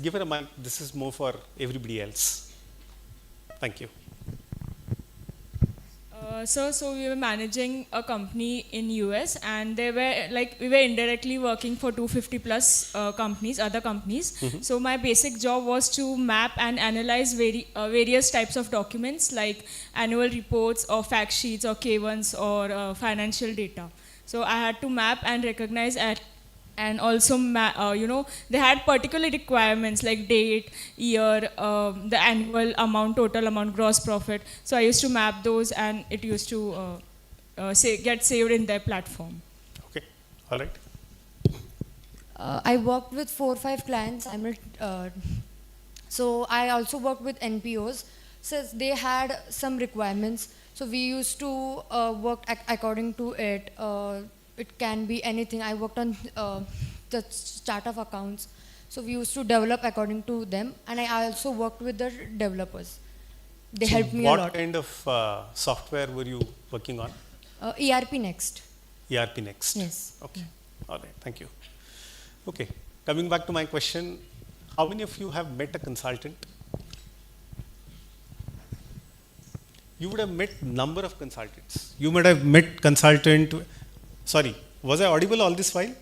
Give her a mic. This is more for everybody else. Thank you. So we were managing a company in US, and they were we were indirectly working for 250 plus companies, other companies. Mm-hmm. So my basic job was to map and analyze various types of documents like annual reports or fact sheets or K1s or financial data. So I had to map and recognize and also they had particular requirements like date, year, the annual amount, total amount, gross profit. So I used to map those, and it used to get saved in their platform. Okay. All right. I worked with 4 or 5 clients. So I also worked with NPOs. So they had some requirements. So we used to work according to it. It can be anything. I worked on the start of accounts. So we used to develop according to them. And I also worked with the developers. They helped me a lot. What kind of software were you working on? ERP Next. ERP Next. Yes. Okay. All right. Thank you. Okay. Coming back to my question, how many of you have met a consultant? You would have met number of consultants. You might have met consultant. Sorry, was I audible all this while?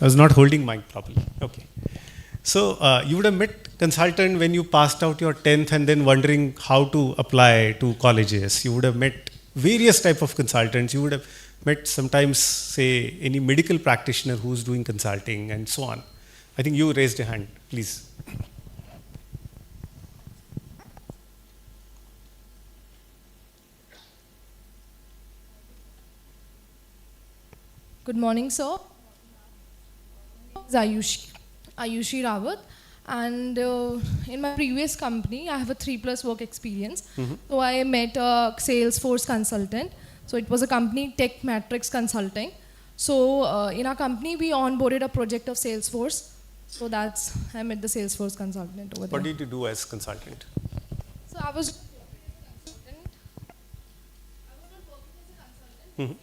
I was not holding mic properly. Okay. So you would have met consultant when you passed out your 10th and then wondering how to apply to colleges. You would have met various type of consultants. You would have met sometimes, say, any medical practitioner who's doing consulting and so on. I think you raised a hand, please. Good morning, sir. This is Ayushi Rawat, and in my previous company, I have a 3+ work experience. So I met a Salesforce consultant. So it was a company, Tech Matrix Consulting. So in our company, we onboarded a project of Salesforce. So I met the Salesforce consultant over there. What did you do as consultant? So I was Mhm.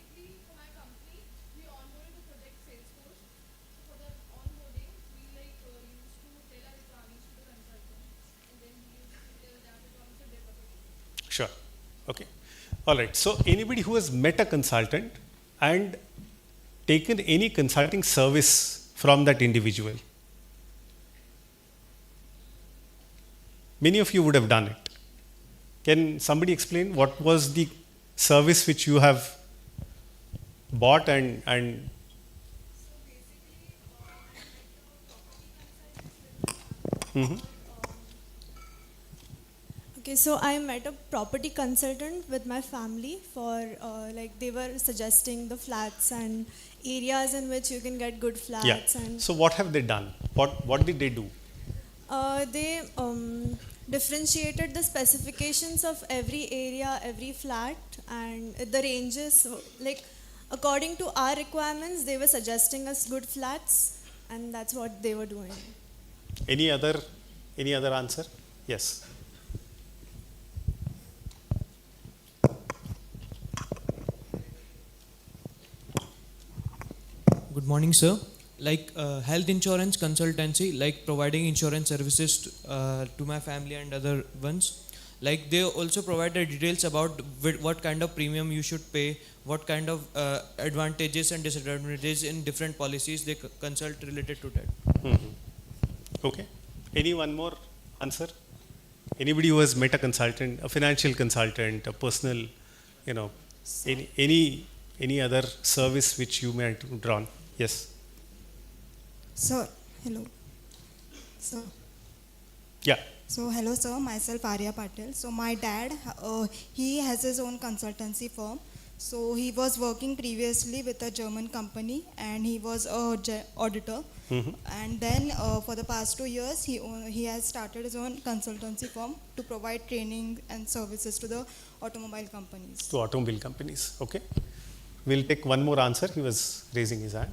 Sure. Okay. All right. So anybody who has met a consultant and taken any consulting service from that individual? Many of you would have done it. Can somebody explain what was the service which you have bought and Mhm. Okay, so I met a property consultant with my family for like they were suggesting the flats and areas in which you can get good flats. Yeah. And So what have they done? What did they do? they differentiated the specifications of every area, every flat, and the ranges. Like according to our requirements, they were suggesting us good flats, and that's what they were doing. Any other answer? Yes. Good morning, sir. Like health insurance consultancy, like providing insurance services to my family and other ones. Like they also provide the details about what kind of premium you should pay, what kind of advantages and disadvantages in different policies they consult related to that. Okay. Any one more answer? Anybody who has met a consultant, a financial consultant, a personal, any other service which you may have drawn? Yes. Sir, hello. Sir. Yeah. So hello sir, myself Arya Patel. So my dad, he has his own consultancy firm. So he was working previously with a German company and he was a auditor. And then for the past 2 years, he has started his own consultancy firm to provide training and services to the automobile companies. To automobile companies. Okay. We'll take one more answer. He was raising his hand.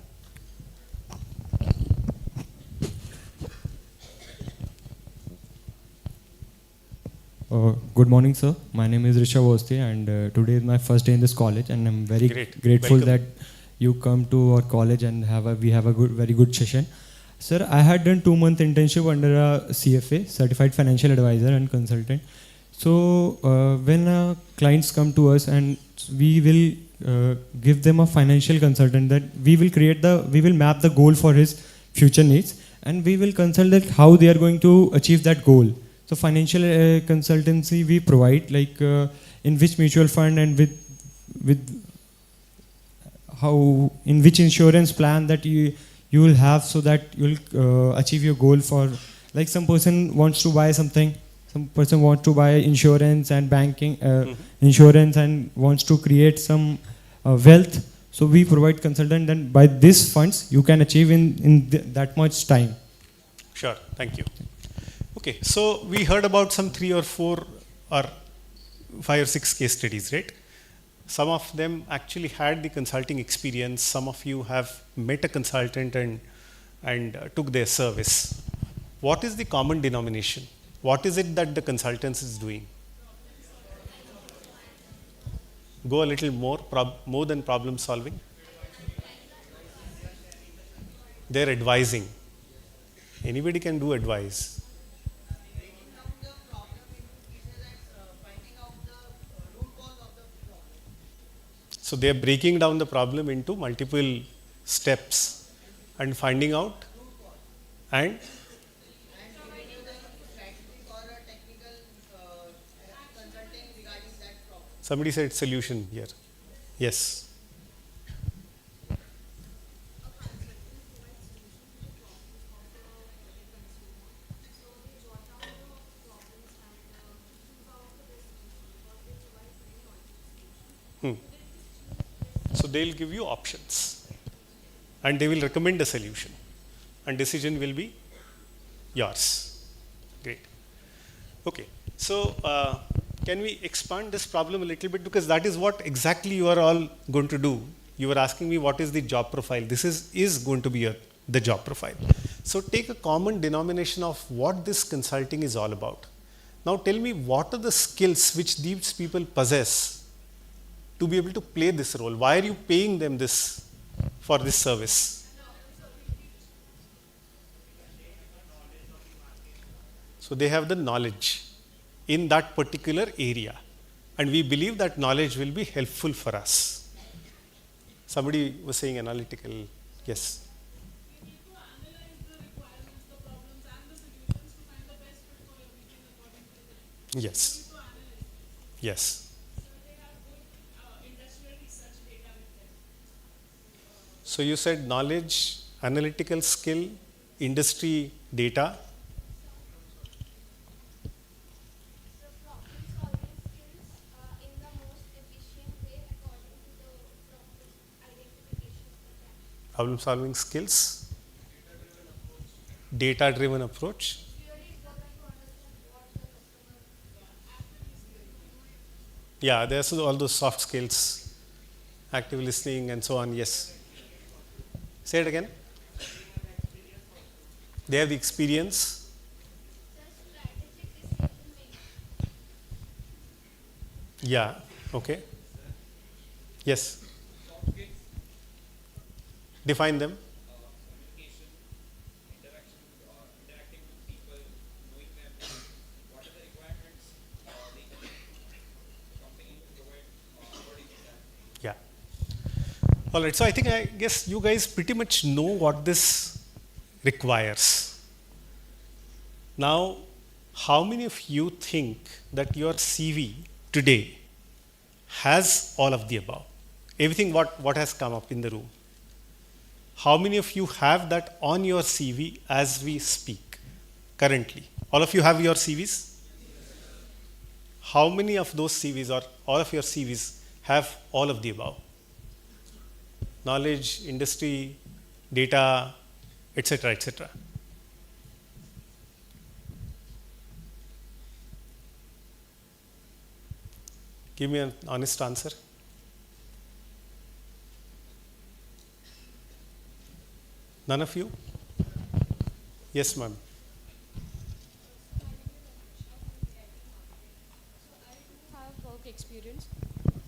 Good morning, sir. My name is Rishabh Osti, and today is my first day in this college, and I'm very grateful Welcome. that you come to our college and we have a very good session. Sir, I had done 2-month internship under a CFA, Certified Financial Advisor and Consultant. So when clients come to us and we will give them a financial consultant, that we will map the goal for his future needs, and we will consult that how they are going to achieve that goal. So financial consultancy we provide, like in which mutual fund and with how, in which insurance plan that you will have, so that you will achieve your goal. For like some person wants to buy something, some person wants to buy insurance and banking, insurance, and wants to create some wealth. So we provide consultant, and by these funds you can achieve in that much time. Sure. Thank you. Okay, so we heard about some 3 or 4 or 5 or 6 case studies, right? Some of them actually had the consulting experience. Some of you have met a consultant and took their service. What is the common denomination? What is it that the consultant is doing? Go a little more than problem solving. They're advising. Anybody can do advice. So they are breaking down the problem into multiple steps and finding out and Somebody said solution here. Yes. So they'll give you options and they will recommend a solution and decision will be yours. Great. Okay. So can we expand this problem a little bit, because that is what exactly you are all going to do. You were asking me what is the job profile. This is going to be the job profile. So take a common denomination of what this consulting is all about. Now tell me, what are the skills which these people possess to be able to play this role? Why are you paying them this for this service? So they have the knowledge in that particular area, and we believe that knowledge will be helpful for us. Somebody was saying analytical. Yes. Yes. Yes. So you said knowledge, analytical skill, industry data. Problem solving skills, data driven approach. Yeah, there's all those soft skills, active listening and so on. Yes. Say it again. They have the experience. Yeah. Okay. Yes. Define them. Yeah. All right. So I guess you guys pretty much know what this requires. Now, how many of you think that your CV today has all of the above? Everything what has come up in the room. How many of you have that on your CV as we speak currently? All of you have your CVs? How many of those CVs or all of your CVs have all of the above? Knowledge, industry, data, etc., etc. Give me an honest answer. None of you? Yes, ma'am.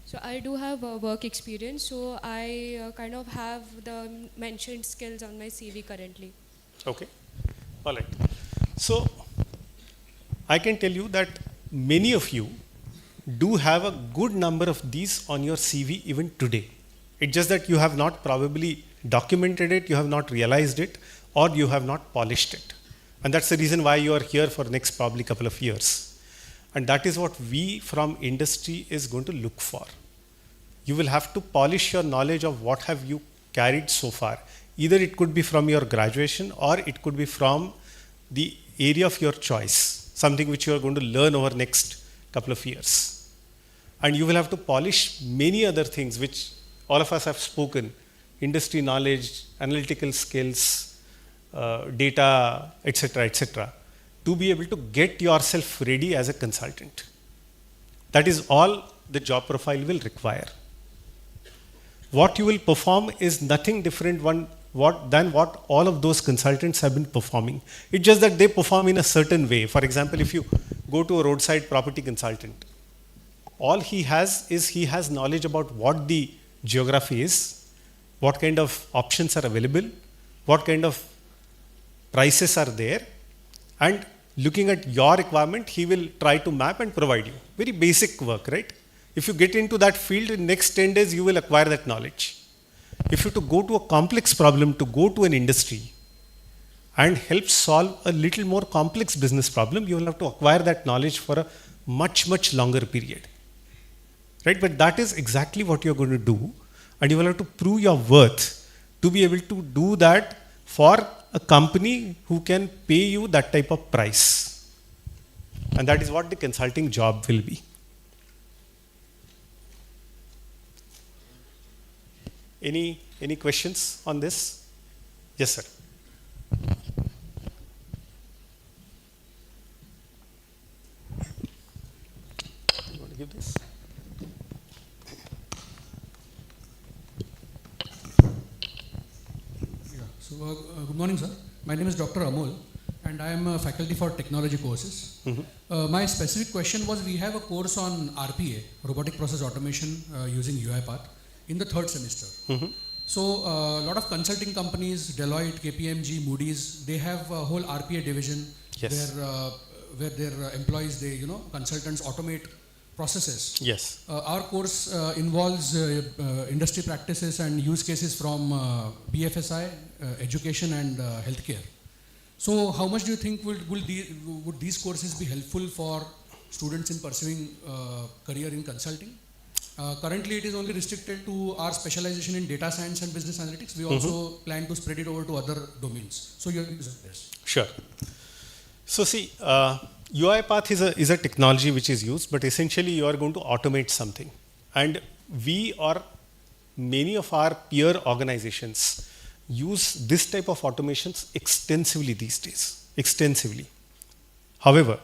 So I do have work experience, so I kind of have the mentioned skills on my CV currently. Okay. All right. So I can tell you that many of you do have a good number of these on your CV even today. It's just that you have not probably documented it, you have not realized it, or you have not polished it. And that's the reason why you are here for next probably couple of years. And that is what we from industry is going to look for. You will have to polish your knowledge of what have you carried so far. Either it could be from your graduation or it could be from the area of your choice, something which you are going to learn over next couple of years. And you will have to polish many other things which all of us have spoken: industry knowledge, analytical skills, data, etc., etc., to be able to get yourself ready as a consultant. That is all the job profile will require. What you will perform is nothing different than what all of those consultants have been performing. It's just that they perform in a certain way. For example, if you go to a roadside property consultant, all he has knowledge about what the geography is, what kind of options are available, what kind of prices are there, and looking at your requirement, he will try to map and provide you. Very basic work, right? If you get into that field, in next 10 days, you will acquire that knowledge. If you to go to a complex problem, to go to an industry and help solve a little more complex business problem, you will have to acquire that knowledge for a much, much longer period. right? But that is exactly what you're going to do, and you will have to prove your worth to be able to do that for a company who can pay you that type of price. And that is what the consulting job will be. Any questions on this? Yes, sir. You want to give this? So, good morning, sir. My name is Dr. Amol, and I am a faculty for technology courses. My specific question was, we have a course on RPA, robotic process automation, using UiPath, in the third semester. So, a lot of consulting companies, Deloitte, KPMG, Moody's, they have a whole RPA division where their employees, consultants automate processes. Yes. Our course involves industry practices and use cases from BFSI, education and healthcare. So how much do you think would these courses be helpful for students in pursuing career in consulting? Currently it is only restricted to our specialization in data science and business analytics. We also plan to spread it over to other domains. So your views on this? Sure. So see, UiPath is a technology which is used, but essentially you are going to automate something. And we or many of our peer organizations use this type of automations extensively these days, extensively. However,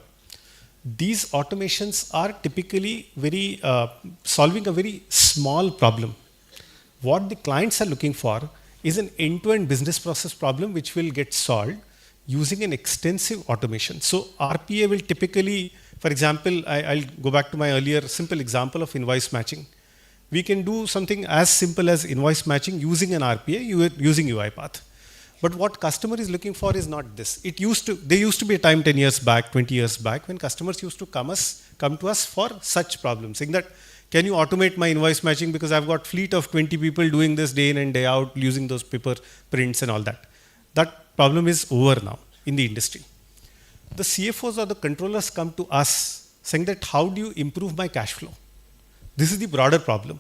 these automations are typically very solving a very small problem. What the clients are looking for is an end-to-end business process problem which will get solved using an extensive automation. So RPA will typically, for example, I'll go back to my earlier simple example of invoice matching. We can do something as simple as invoice matching using an RPA, using UiPath. But what customer is looking for is not this. There used to be a time 10 years back, 20 years back, when customers used to come to us for such problems, saying that, can you automate my invoice matching because I've got fleet of 20 people doing this day in and day out, using those paper prints and all that. That problem is over now in the industry. The CFOs or the controllers come to us saying that, how do you improve my cash flow? This is the broader problem.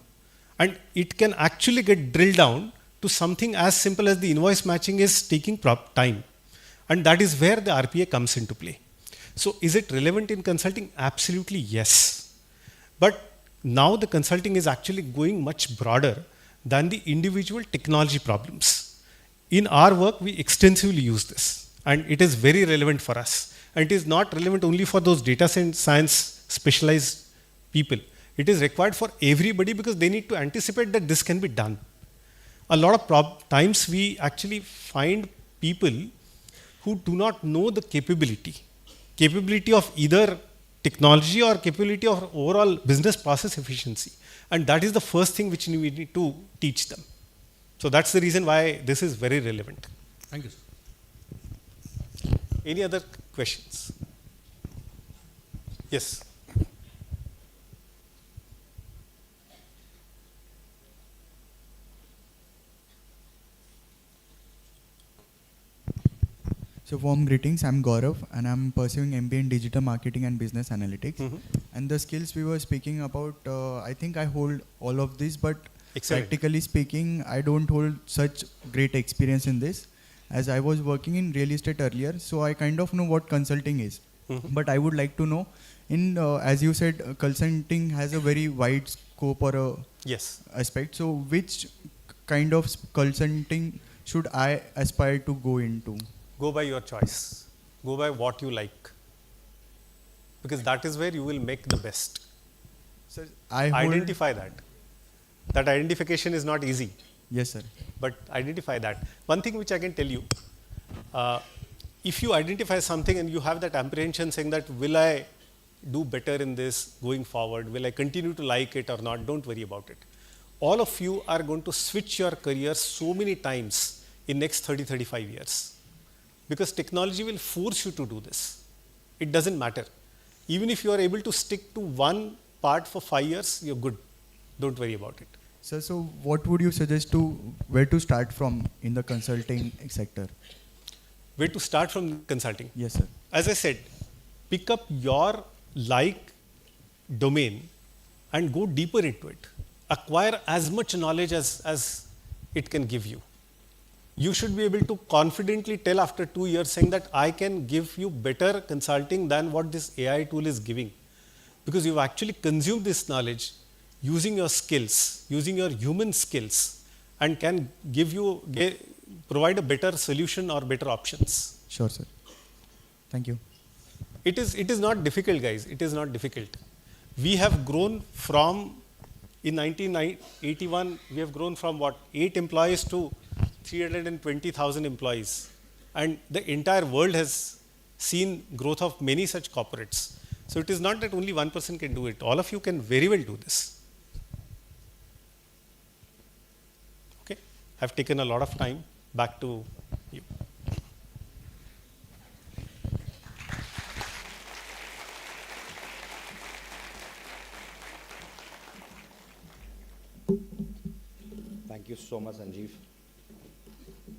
And it can actually get drilled down to something as simple as the invoice matching is taking time. And that is where the RPA comes into play. So is it relevant in consulting? Absolutely yes. But now the consulting is actually going much broader than the individual technology problems. In our work, we extensively use this, and it is very relevant for us. And it is not relevant only for those data science specialized people. It is required for everybody because they need to anticipate that this can be done. A lot of times we actually find people who do not know the capability of either technology or capability of overall business process efficiency. And that is the first thing which we need to teach them. So that's the reason why this is very relevant. Thank you, sir. Any other questions? Yes. So warm greetings, I'm Gaurav and I'm pursuing MBA in Digital Marketing and Business Analytics. And the skills we were speaking about, I think I hold all of this, but practically speaking, I don't hold such great experience in this, as I was working in real estate earlier, so I kind of know what consulting is. But I would like to know, as you said, consulting has a very wide scope or a aspect, so which kind of consulting should I aspire to go into? Go by your choice. Go by what you like. Because that is where you will make the best. So identify that. That identification is not easy. Yes, sir. But identify that. One thing which I can tell you, if you identify something and you have that apprehension saying that, will I do better in this going forward? Will I continue to like it or not? Don't worry about it. All of you are going to switch your career so many times in next 30, 35 years. Because technology will force you to do this. It doesn't matter. Even if you are able to stick to one part for 5 years, you're good. Don't worry about it. So what would you suggest where to start from in the consulting sector? Where to start from consulting? Yes, sir. As I said, pick up your domain and go deeper into it. Acquire as much knowledge as it can give you. You should be able to confidently tell after 2 years saying that I can give you better consulting than what this AI tool is giving. Because you've actually consumed this knowledge using your skills, using your human skills, and can provide a better solution or better options. Sure, sir. Thank you. It is not difficult, guys. It is not difficult. We have grown from, in 1981, we have grown from what, 8 employees to 320,000 employees. And the entire world has seen growth of many such corporates. So it is not that only one person can do it. All of you can very well do this. Okay, I've taken a lot of time. Back to you. Thank you so much, Sanjeev.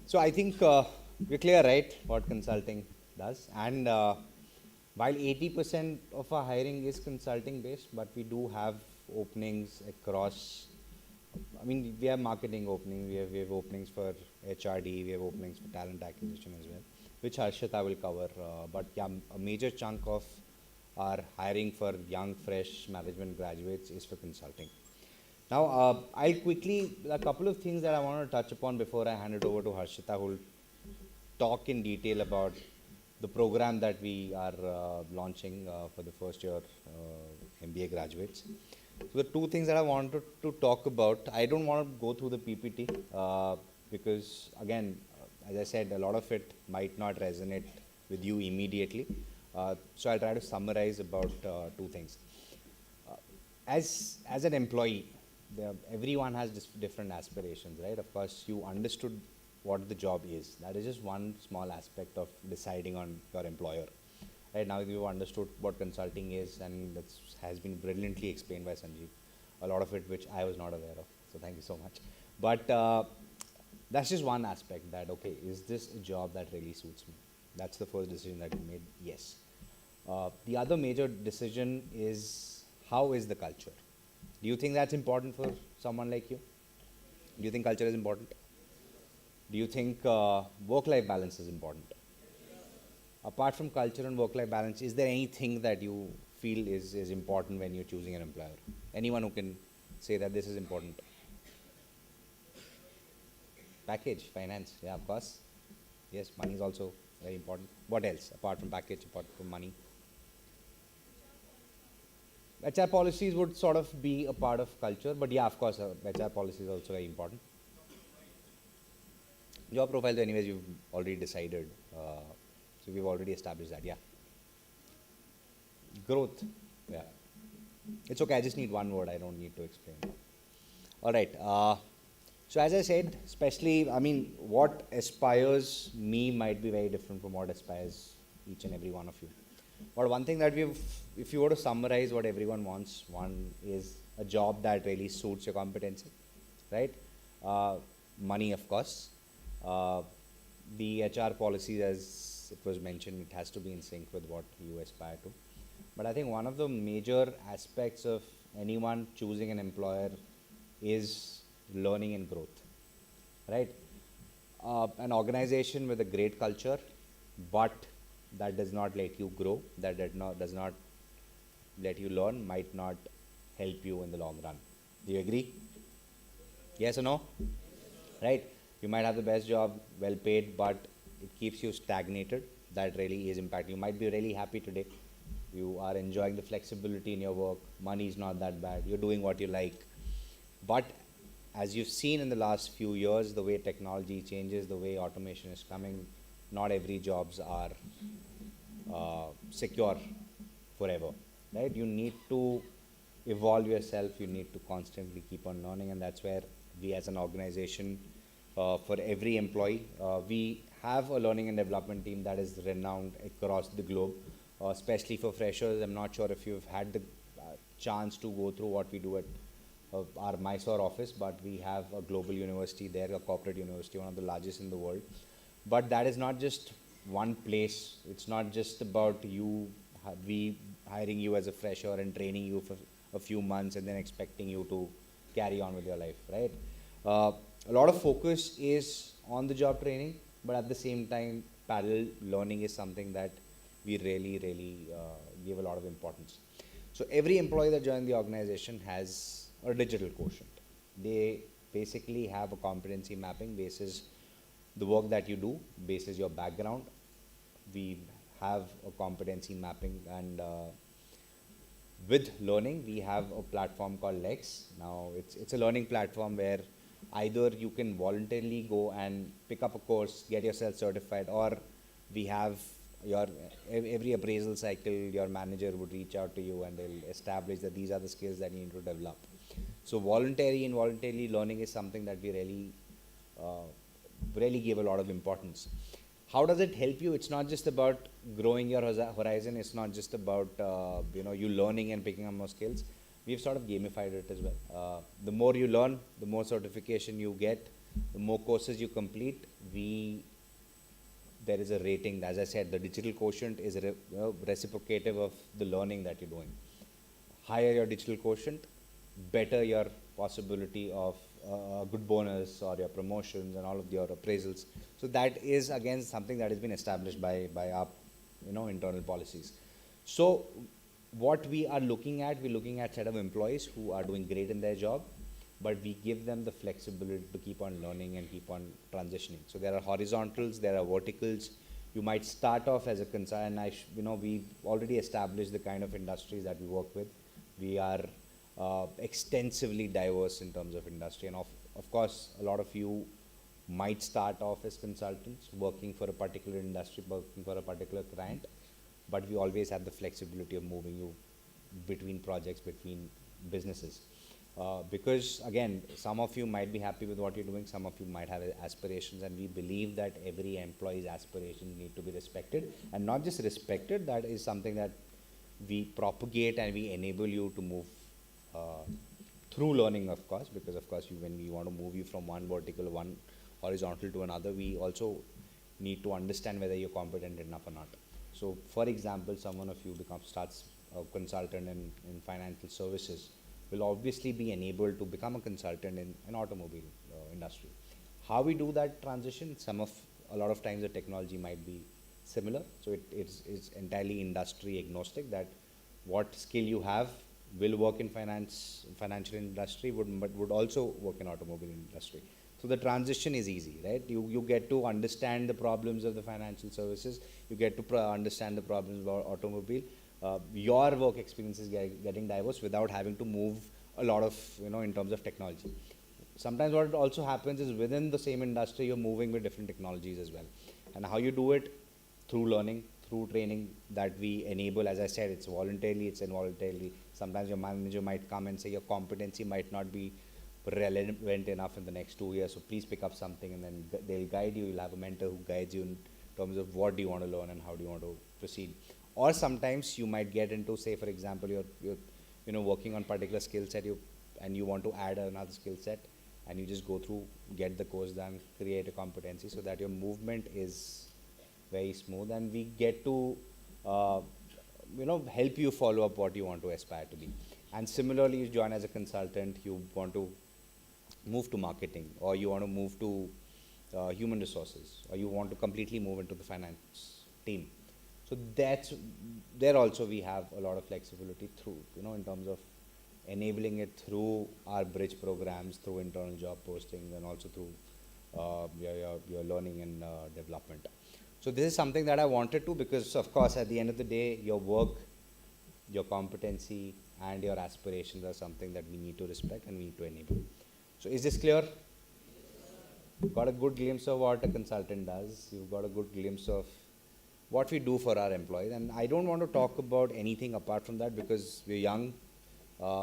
So I think we're clear, right, what consulting does. And while 80% of our hiring is consulting based, but we do have openings across, I mean, we have marketing openings, we have openings for HRD, we have openings for talent acquisition as well, which Harshita will cover. But yeah, a major chunk of our hiring for young, fresh management graduates is for consulting. Now, I'll quickly, a couple of things that I want to touch upon before I hand it over to Harshita, who will talk in detail about the program that we are launching for the first year MBA graduates. So the two things that I wanted to talk about, I don't want to go through the PPT because again, as I said, a lot of it might not resonate with you immediately. So I'll try to summarize about two things. As an employee, everyone has different aspirations, right? Of course, you understood what the job is. That is just one small aspect of deciding on your employer. Right now, you've understood what consulting is, and that has been brilliantly explained by Sanjeev. A lot of it which I was not aware of. So thank you so much. But that's just one aspect that, okay, is this a job that really suits me? That's the first decision that we made, yes. The other major decision is, how is the culture? Do you think that's important for someone like you? Do you think culture is important? Do you think work-life balance is important? Apart from culture and work-life balance, is there anything that you feel is important when you're choosing an employer? Anyone who can say that this is important? Package, finance, yeah, of course. Yes, money is also very important. What else, apart from package, apart from money? HR policies would sort of be a part of culture, but yeah, of course, HR policy is also very important. Job profile, anyways, you've already decided. So we've already established that, yeah. Growth, yeah. It's okay, I just need one word, I don't need to explain. All right, so as I said, especially, I mean, what aspires me might be very different from what aspires each and every one of you. But one thing that if you were to summarize what everyone wants, one is a job that really suits your competency, right? Money, of course. The HR policies, as it was mentioned, it has to be in sync with what you aspire to. But I think one of the major aspects of anyone choosing an employer is learning and growth, right? An organization with a great culture, but that does not let you grow, that does not let you learn, might not help you in the long run. Do you agree? Yes or no? Right? You might have the best job, well paid, but it keeps you stagnated. That really is impacting. You might be really happy today. You are enjoying the flexibility in your work. Money is not that bad. You're doing what you like. But as you've seen in the last few years, the way technology changes, the way automation is coming, not every jobs are secure forever, right? You need to evolve yourself. You need to constantly keep on learning, and that's where we as an organization, for every employee, we have a learning and development team that is renowned across the globe, especially for freshers. I'm not sure if you've had the chance to go through what we do at our Mysore office, but we have a global university there, a corporate university, one of the largest in the world. But that is not just one place. It's not just about we hiring you as a fresher and training you for a few months and then expecting you to carry on with your life, right? A lot of focus is on the job training, but at the same time, parallel learning is something that we really give a lot of importance. So every employee that joins the organization has a digital quotient. They basically have a competency mapping basis the work that you do, basis your background. We have a competency mapping, and with learning, we have a platform called Lex. Now, it's a learning platform where either you can voluntarily go and pick up a course, get yourself certified, or we have your every appraisal cycle, your manager would reach out to you and they'll establish that these are the skills that you need to develop. So voluntary and involuntarily learning is something that we really give a lot of importance. How does it help you? It's not just about growing your horizon. It's not just about you learning and picking up more skills. We've sort of gamified it as well. The more you learn, the more certification you get, the more courses you complete. There is a rating. As I said, the digital quotient is reciprocative of the learning that you're doing. Higher your digital quotient, better your possibility of good bonus or your promotions and all of your appraisals. So that is again something that has been established by our internal policies. So what we are looking at, we're looking at set of employees who are doing great in their job, but we give them the flexibility to keep on learning and keep on transitioning. So there are horizontals, there are verticals. You might start off as a consultant. We've already established the kind of industries that we work with. We are extensively diverse in terms of industry, and of course a lot of you might start off as consultants working for a particular industry, working for a particular client, but we always have the flexibility of moving you between projects, between businesses, because again, some of you might be happy with what you're doing, some of you might have aspirations, and we believe that every employee's aspirations need to be respected, and not just respected, that is something that we propagate and we enable you to move through learning, of course, because of course when we want to move you from one vertical, one horizontal to another, we also need to understand whether you're competent enough or not. So for example, someone of you starts a consultant in financial services, will obviously be enabled to become a consultant in an automobile industry. How we do that transition, a lot of times the technology might be similar, so it's entirely industry agnostic, that what skill you have will work in financial industry, but would also work in automobile industry. So the transition is easy, right? You get to understand the problems of the financial services, you get to understand the problems about automobile. Your work experience is getting diverse without having to move a lot of, in terms of technology. Sometimes what also happens is within the same industry, you're moving with different technologies as well. And how you do it? Through learning, through training that we enable. As I said, it's voluntarily, it's involuntarily. Sometimes your manager might come and say your competency might not be relevant enough in the next 2 years, so please pick up something, and then they'll guide you. You'll have a mentor who guides you in terms of what do you want to learn and how do you want to proceed. Or sometimes you might get into, say for example, you're working on particular skill set, and you want to add another skill set, and you just go through, get the course done, create a competency so that your movement is very smooth, and we get to help you follow up what you want to aspire to be. And similarly, you join as a consultant, you want to move to marketing, or you want to move to human resources, or you want to completely move into the finance team. So there also we have a lot of flexibility through, in terms of enabling it through our bridge programs, through internal job postings, and also through your learning and development. So this is something that I wanted to, because of course at the end of the day, your work, your competency, and your aspirations are something that we need to respect and we need to enable. So is this clear? You've got a good glimpse of what a consultant does. You've got a good glimpse of what we do for our employees. And I don't want to talk about anything apart from that, because we're young.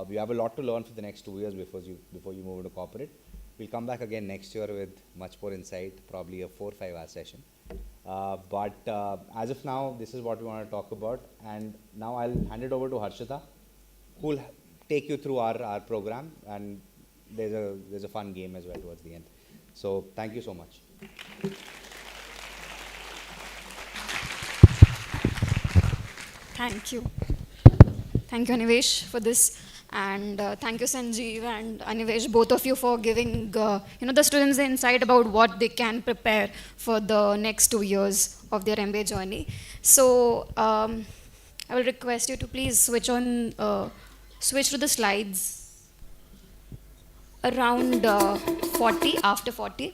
We have a lot to learn for the next 2 years before you move into corporate. We'll come back again next year with much more insight, probably a 4 or 5 hour session. But as of now, this is what we want to talk about. And now I'll hand it over to Harshita, who will take you through our program. And there's a fun game as well towards the end. So thank you so much. Thank you. Thank you, Anivesh, for this. And thank you, Sanjeev and Anivesh, both of you, for giving the students the insight about what they can prepare for the next 2 years of their MBA journey. So I will request you to please switch to the slides around 40, after 40.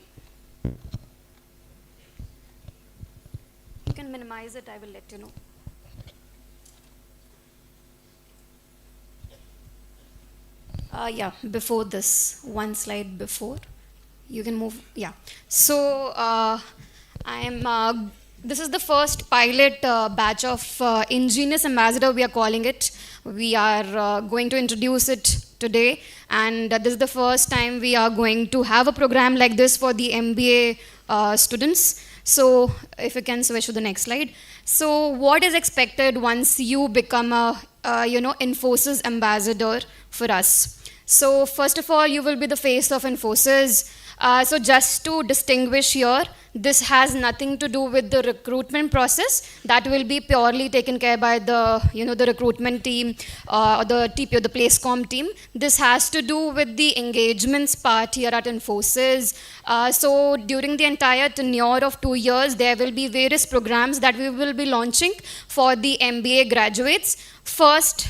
You can minimize it, I will let you know. Yeah, before this, one slide before. You can move, yeah. So this is the first pilot batch of Ingenious Ambassador, we are calling it. We are going to introduce it today, and this is the first time we are going to have a program like this for the MBA students. So if you can switch to the next slide. So what is expected once you become a Infosys ambassador for us? So first of all, you will be the face of Infosys. So just to distinguish here, this has nothing to do with the recruitment process. That will be purely taken care by the recruitment team or the TPO, the Placecom team. This has to do with the engagements part here at Infosys. So during the entire tenure of 2 years, there will be various programs that we will be launching for the MBA graduates. First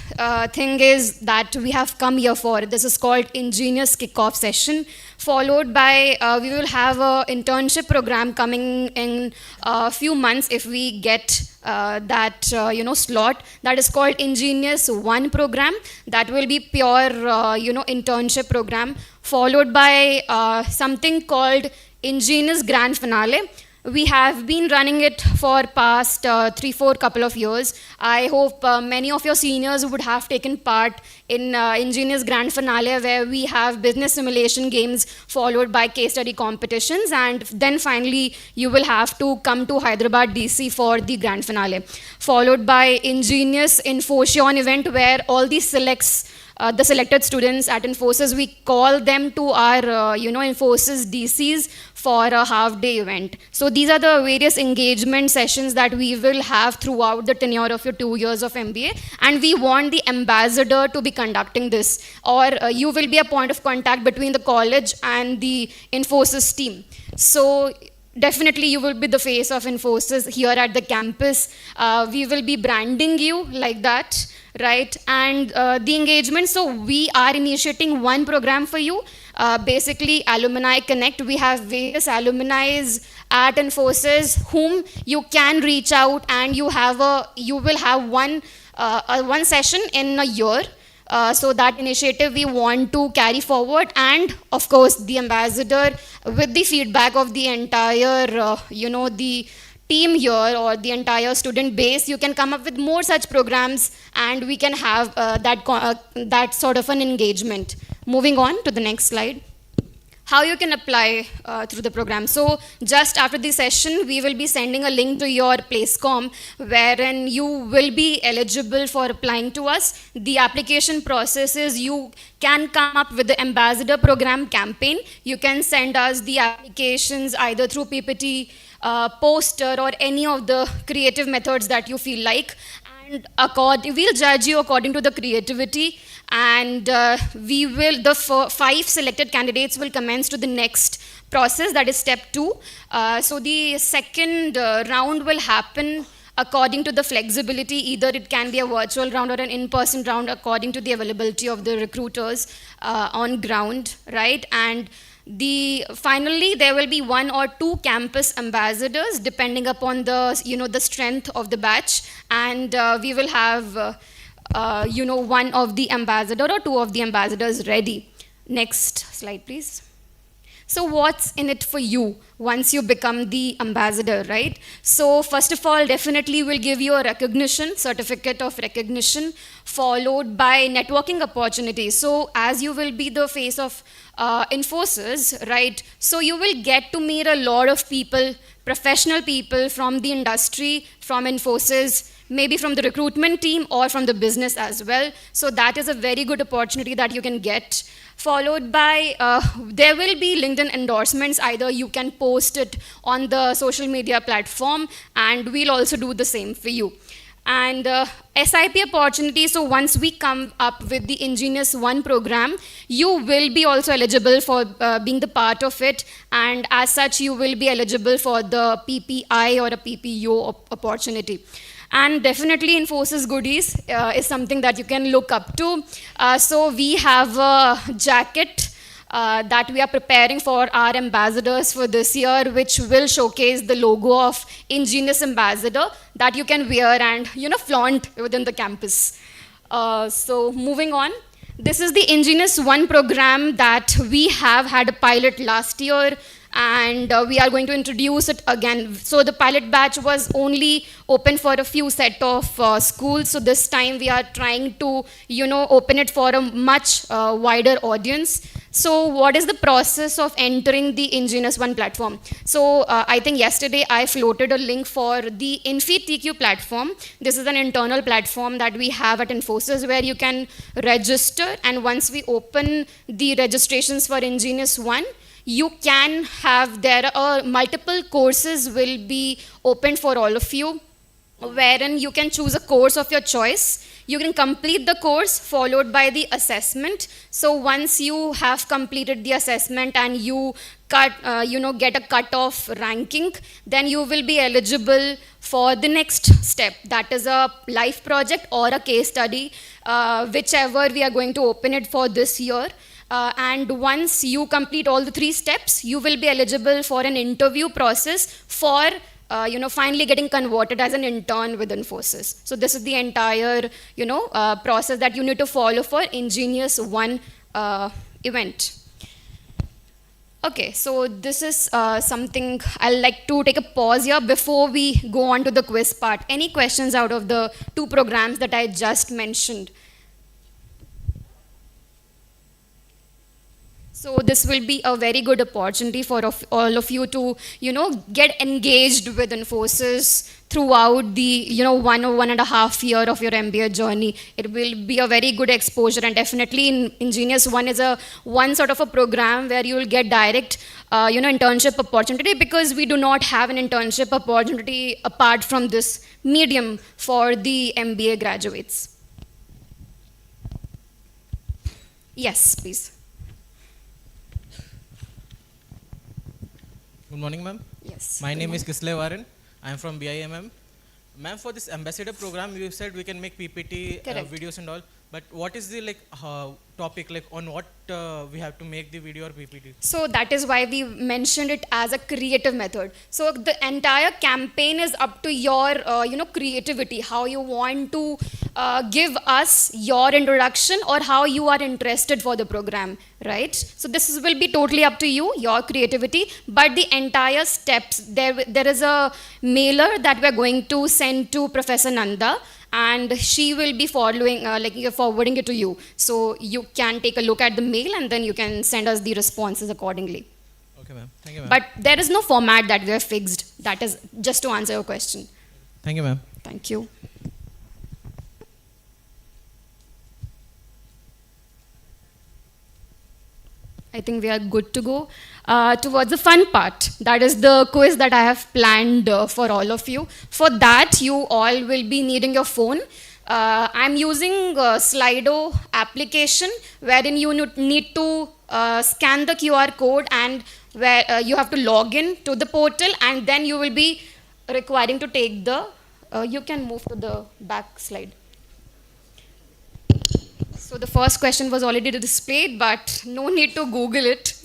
thing is that we have come here for. This is called Ingenious Kickoff Session, followed by we will have an internship program coming in a few months if we get that slot. That is called Ingenious One program. That will be pure internship program, followed by something called Ingenious Grand Finale. We have been running it for past 3-4 couple of years. I hope many of your seniors would have taken part in Ingenious Grand Finale, where we have business simulation games followed by case study competitions, and then finally you will have to come to Hyderabad DC for the Grand Finale, followed by Ingenious Infotion event, where all the selected students at Infosys, we call them to our Infosys DCs for a half-day event. So these are the various engagement sessions that we will have throughout the tenure of your 2 years of MBA, and we want the ambassador to be conducting this, or you will be a point of contact between the college and the Infosys team. So definitely you will be the face of Infosys here at the campus. We will be branding you like that, right? And the engagement, so we are initiating one program for you, basically Alumni Connect. We have various alumni at Infosys whom you can reach out, and you will have one session in a year. So that initiative we want to carry forward, and of course the ambassador, with the feedback of the entire the team here or the entire student base, you can come up with more such programs, and we can have that sort of an engagement. Moving on to the next slide. How you can apply through the program. So just after the session, we will be sending a link to your Placecom, wherein you will be eligible for applying to us. The application process is, you can come up with the ambassador program campaign. You can send us the applications either through PPT, poster, or any of the creative methods that you feel like. And we'll judge you according to the creativity, and the 5 selected candidates will commence to the next process, that is step 2. So the second round will happen according to the flexibility. Either it can be a virtual round or an in-person round, according to the availability of the recruiters on ground, right? And finally there will be 1 or 2 campus ambassadors depending upon the the strength of the batch, and we will have one of the ambassador or 2 of the ambassadors ready. Next slide, please. So what's in it for you once you become the ambassador, right? So first of all, definitely we'll give you a recognition, certificate of recognition, followed by networking opportunities. So as you will be the face of Infosys, right? So you will get to meet a lot of people, professional people from the industry, from Infosys, maybe from the recruitment team or from the business as well. So that is a very good opportunity that you can get. Followed by, there will be LinkedIn endorsements. Either you can post it on the social media platform, and we'll also do the same for you. And SIP opportunity, so once we come up with the Ingenious One program, you will be also eligible for being the part of it, and as such you will be eligible for the PPI or a PPO opportunity. And definitely Infosys goodies is something that you can look up to. So we have a jacket that we are preparing for our ambassadors for this year, which will showcase the logo of Ingenious Ambassador that you can wear and flaunt within the campus. So moving on, this is the Ingenious One program that we have had a pilot last year, and we are going to introduce it again. So the pilot batch was only open for a few set of schools. So this time we are trying to, open it for a much wider audience. So what is the process of entering the Ingenious One platform? So I think yesterday I floated a link for the InfiTQ platform. This is an internal platform that we have at Infosys where you can register, and once we open the registrations for Ingenious One, you can have, there are multiple courses will be opened for all of you, wherein you can choose a course of your choice. You can complete the course followed by the assessment. So once you have completed the assessment and you get a cut-off ranking, then you will be eligible for the next step. That is a live project or a case study, whichever we are going to open it for this year. And once you complete all the 3 steps, you will be eligible for an interview process for finally getting converted as an intern with Infosys. So this is the entire process that you need to follow for Ingenious One event. Okay, so this is something I'll like to take a pause here before we go on to the quiz part. Any questions out of the 2 programs that I just mentioned? So this will be a very good opportunity for all of you to, get engaged with Infosys throughout the, 1.5 year of your MBA journey. It will be a very good exposure, and definitely Ingenious One is one sort of a program where you will get direct, internship opportunity, because we do not have an internship opportunity apart from this medium for the MBA graduates. Yes, please. Good morning, ma'am. Yes. My name is Kisle Varan. I am from BIMM. Ma'am, for this ambassador program, you said we can make PPT videos and all. But what is the topic, on what we have to make the video or PPT? So that is why we mentioned it as a creative method. So the entire campaign is up to your creativity, how you want to give us your introduction or how you are interested for the program, right? So this will be totally up to you, your creativity, but the entire steps, there is a mailer that we're going to send to Professor Nanda, and she will be forwarding it to you. So you can take a look at the mail and then you can send us the responses accordingly. Okay, ma'am. Thank you, ma'am. But there is no format that we have fixed. That is just to answer your question. Thank you, ma'am. Thank you. I think we are good to go towards the fun part. That is the quiz that I have planned for all of you. For that, you all will be needing your phone. I'm using Slido application, wherein you need to scan the QR code, and where you have to log in to the portal, and then you will be requiring to take the, you can move to the back slide. So the first question was already displayed, but no need to Google it.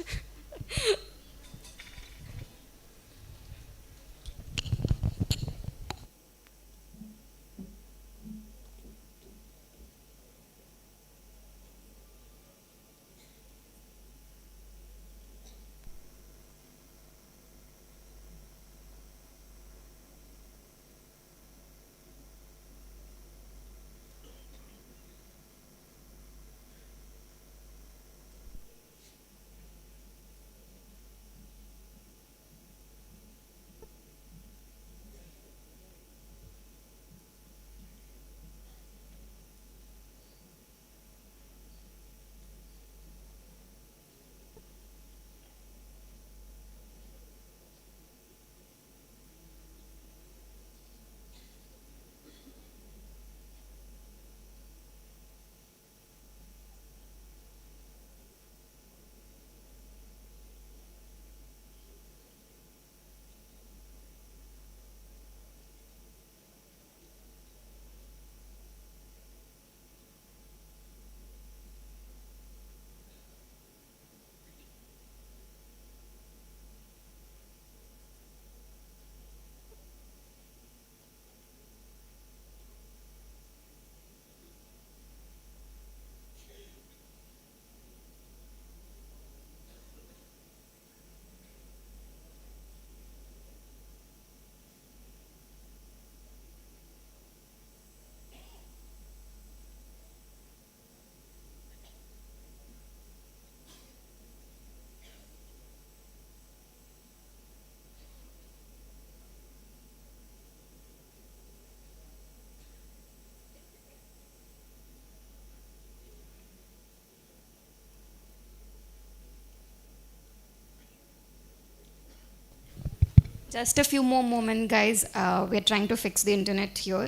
Just a few more moments, guys. We're trying to fix the internet here.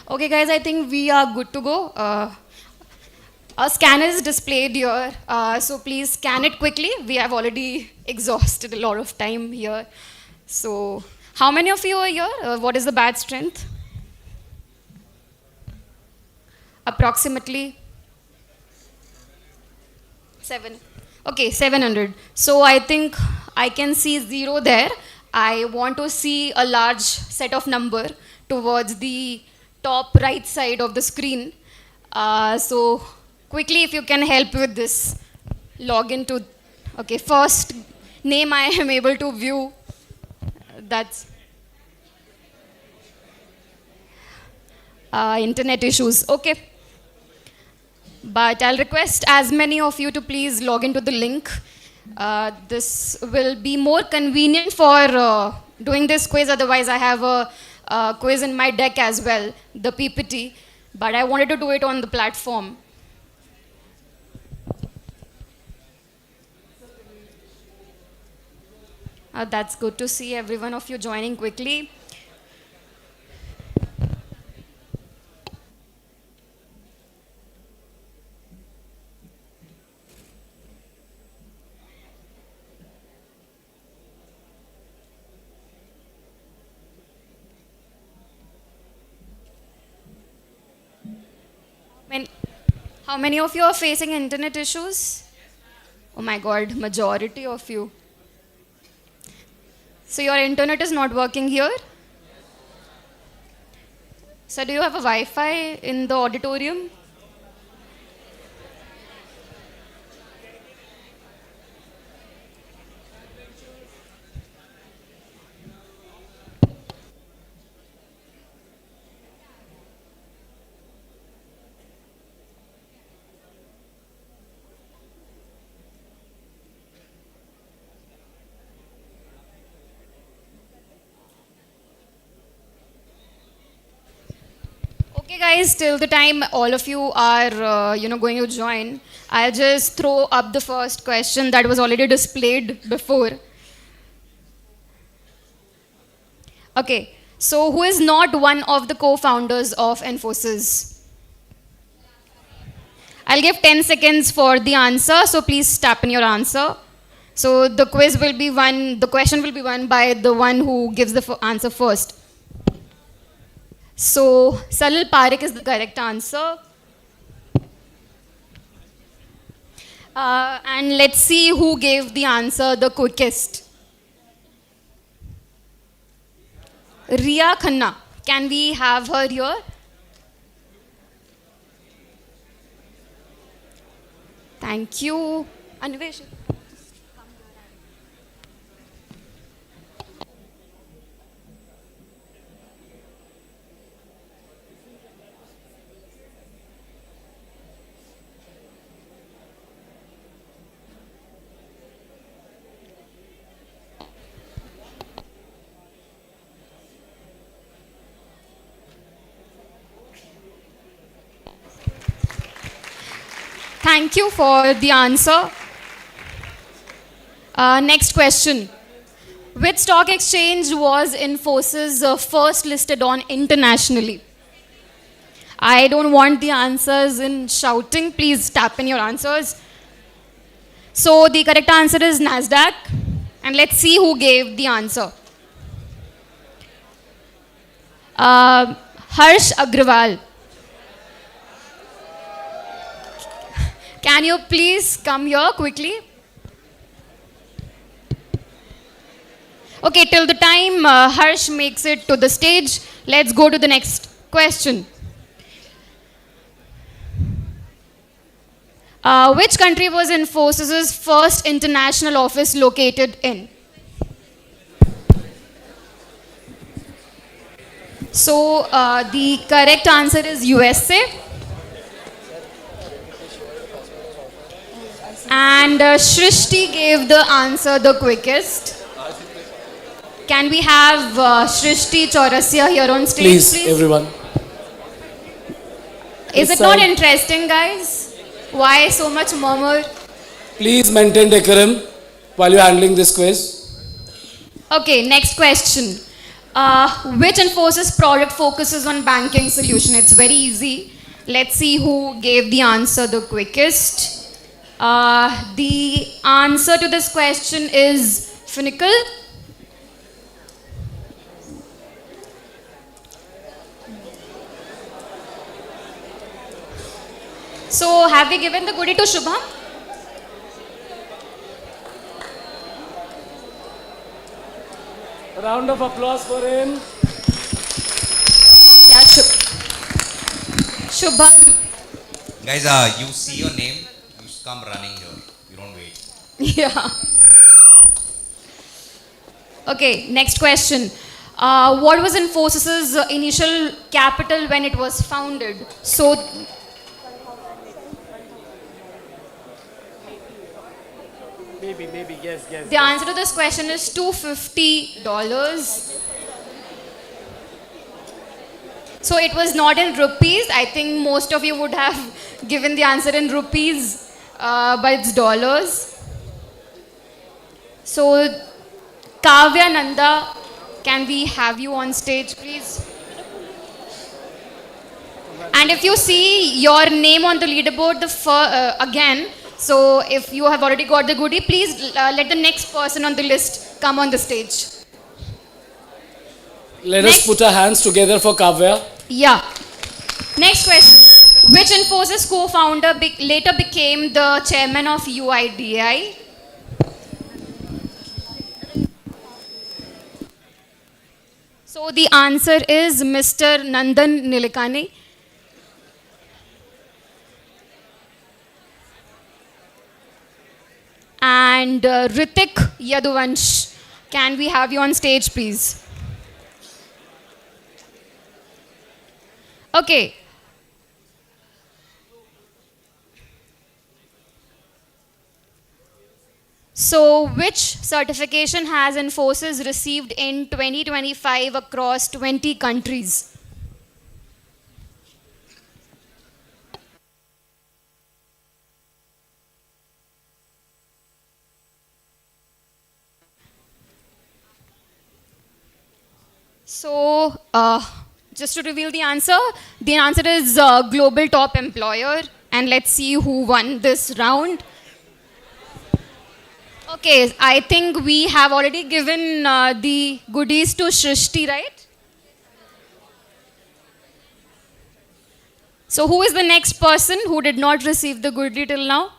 Okay, guys, I think we are good to go. Our scanner is displayed here, so please scan it quickly. We have already exhausted a lot of time here. So, how many of you are here? What is the batch strength? Approximately 7. Okay, 700. So I think I can see 0 there. I want to see a large set of number towards the top right side of the screen. So quickly, if you can help with this, log into. Okay, first name I am able to view. That's internet issues. Okay. But I'll request as many of you to please log into the link. This will be more convenient for doing this quiz. Otherwise, I have a quiz in my deck as well, the PPT. But I wanted to do it on the platform. That's good to see every one of you joining quickly. How many of you are facing internet issues? Oh my God, majority of you. So your internet is not working here? So do you have a Wi-Fi in the auditorium? Okay, guys, till the time all of you are, going to join, I'll just throw up the first question that was already displayed before. Okay, so who is not one of the co-founders of Infosys? I'll give 10 seconds for the answer, so please tap in your answer. So the question will be won by the one who gives the answer first. So, Salil Parekh is the correct answer. And let's see who gave the answer the quickest. Riya Khanna. Can we have her here? Thank you. Anivesh. Thank you for the answer. Next question. Which stock exchange was Infosys first listed on internationally? I don't want the answers in shouting. Please tap in your answers. So the correct answer is NASDAQ. And let's see who gave the answer. Harsh Agrawal. Can you please come here quickly? Okay, till the time Harsh makes it to the stage, let's go to the next question. Which country was Infosys' first international office located in? So the correct answer is USA. And Shrishti gave the answer the quickest. Can we have Shrishti Chaurasia here on stage, please? Everyone. Is it not interesting, guys? Why so much murmur? Please maintain decorum while you're handling this quiz. Okay, next question. Which Infosys product focuses on banking solution? It's very easy. Let's see who gave the answer the quickest. The answer to this question is Finical. So have we given the goodie to Shubham? A round of applause for him. Yeah, Shubham. Guys, you see your name, you come running here. You don't wait. Yeah. Okay, next question. What was Infosys' initial capital when it was founded? So, Maybe, yes. the answer to this question is $250. So it was not in rupees. I think most of you would have given the answer in rupees, but it's dollars. So, Kavya Nanda, can we have you on stage, please? And if you see your name on the leaderboard again, so if you have already got the goodie, please let the next person on the list come on the stage. Let us put our hands together for Kavya. Yeah. Next question. Which Infosys co-founder later became the chairman of UIDAI? So the answer is Mr. Nandan Nilekani. And Ritik Yaduvansh, can we have you on stage, please? Okay. So, which certification has Infosys received in 2025 across 20 countries? So, just to reveal the answer is Global Top Employer. And let's see who won this round. Okay, I think we have already given the goodies to Shrishti, right? So who is the next person who did not receive the goodie till now?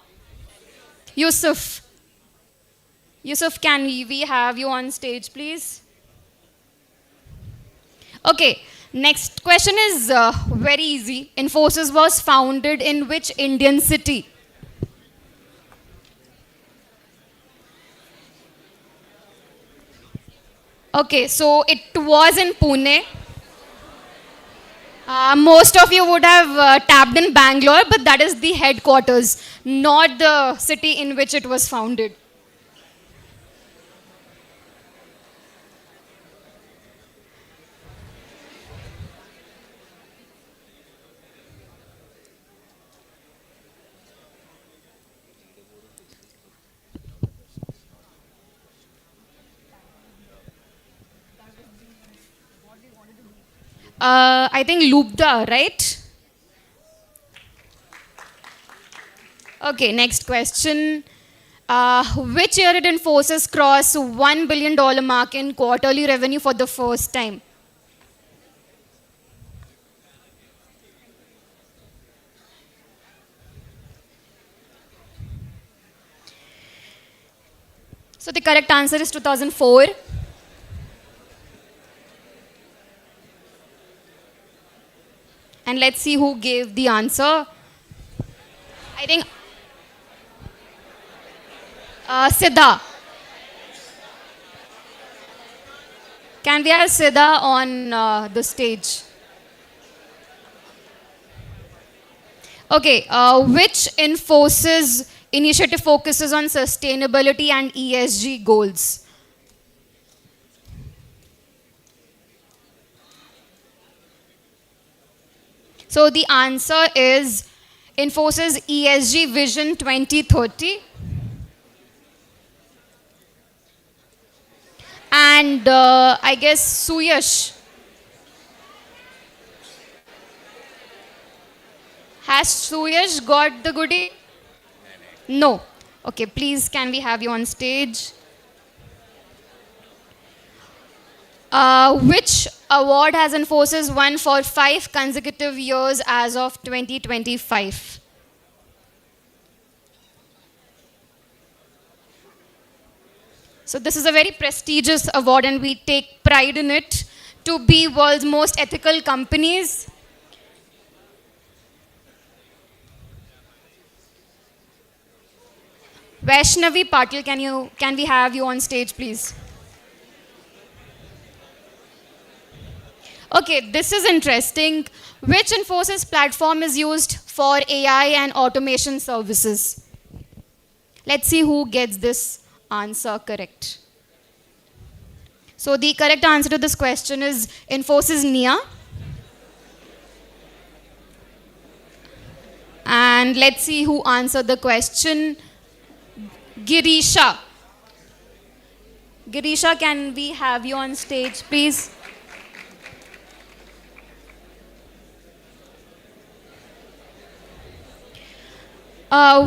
Yusuf. Yusuf, can we have you on stage, please? Okay, next question is very easy. Infosys was founded in which Indian city? Okay, so it was in Pune. Most of you would have tapped in Bangalore, but that is the headquarters, not the city in which it was founded. I think Lubda, right? Okay, next question. Which year did Infosys cross $1 billion mark in quarterly revenue for the first time? So the correct answer is 2004. And let's see who gave the answer. I think Siddha. Can we have Siddha on the stage? Okay, which Infosys initiative focuses on sustainability and ESG goals? So the answer is Infosys ESG Vision 2030. And And I guess Suyash. Has Suyash got the goodie? No. Okay, please, can we have you on stage? Which award has Infosys won for 5 consecutive years as of 2025? So this is a very prestigious award and we take pride in it to be world's most ethical companies. Vaishnavi Patil, can we have you on stage, please? Okay, this is interesting. Which Infosys platform is used for AI and automation services? Let's see who gets this answer correct. So the correct answer to this question is Infosys Nia. And let's see who answered the question. Girisha. Girisha, can we have you on stage, please?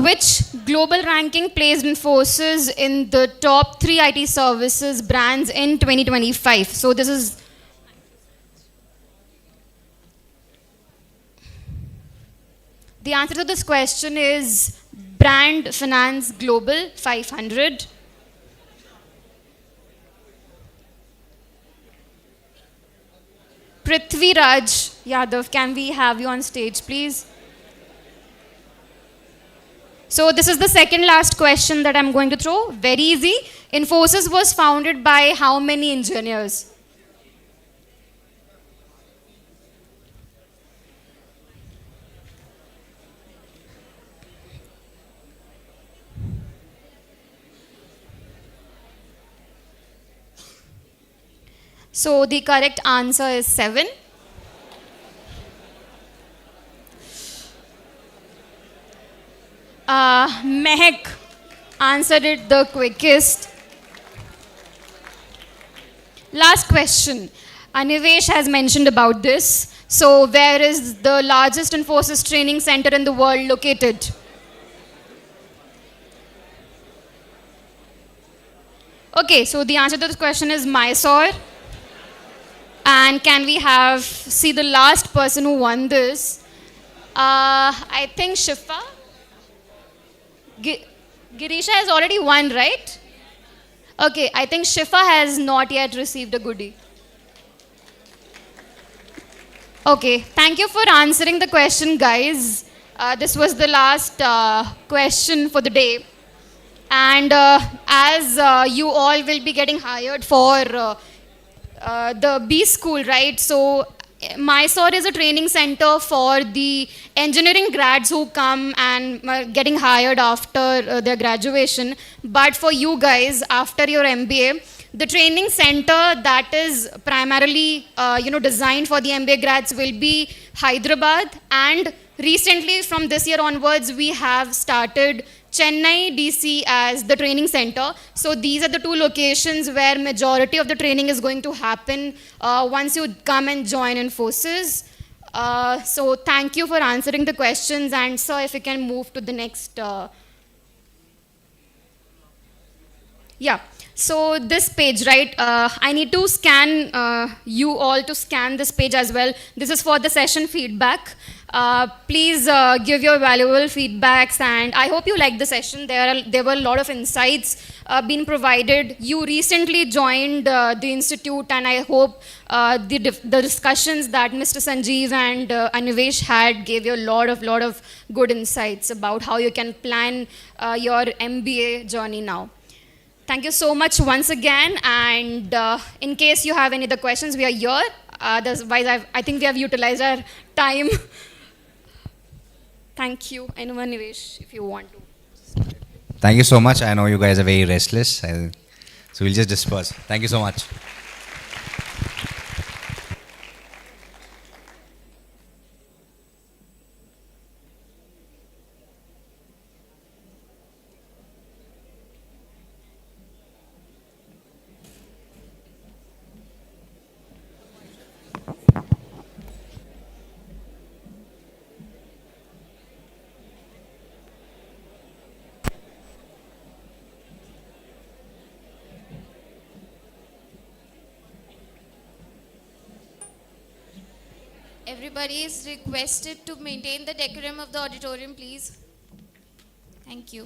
Which global ranking placed Infosys in the top 3 IT services brands in 2025? So this is... The answer to this question is Brand Finance Global 500. Prithvi Raj Yadav, can we have you on stage, please? So this is the second last question that I'm going to throw. Very easy. Infosys was founded by how many engineers? So the correct answer is 7. Mehak answered it the quickest. Last question. Anivesh has mentioned about this. So where is the largest Infosys training center in the world located? Okay, so the answer to this question is Mysore. And can we see the last person who won this? I think Shifa. Girisha has already won, right? Okay, I think Shifa has not yet received a goodie. Okay, thank you for answering the question, guys. This was the last question for the day. And as you all will be getting hired for the B school, right? So Mysore is a training center for the engineering grads who come and are getting hired after their graduation. But for you guys, after your MBA, the training center that is primarily designed for the MBA grads will be Hyderabad, and recently from this year onwards we have started Chennai DC as the training center. So these are the 2 locations where majority of the training is going to happen once you come and join Infosys. So thank you for answering the questions, and sir, if you can move to the next. Yeah. So this page, right? I need to scan you all to scan this page as well. This is for the session feedback. Please give your valuable feedbacks, and I hope you liked the session. There were a lot of insights being provided. You recently joined the institute, and I hope the discussions that Mr. Sanjeev and Anivesh had gave you a lot of good insights about how you can plan your MBA journey now. Thank you so much once again, and in case you have any other questions, we are here. Otherwise, I think we have utilized our time. Thank you. I know, Anivesh, if you want to. Thank you so much. I know you guys are very restless, so we'll just disperse. Thank you so much. everybody is requested to maintain the decorum of the auditorium, please. Thank you.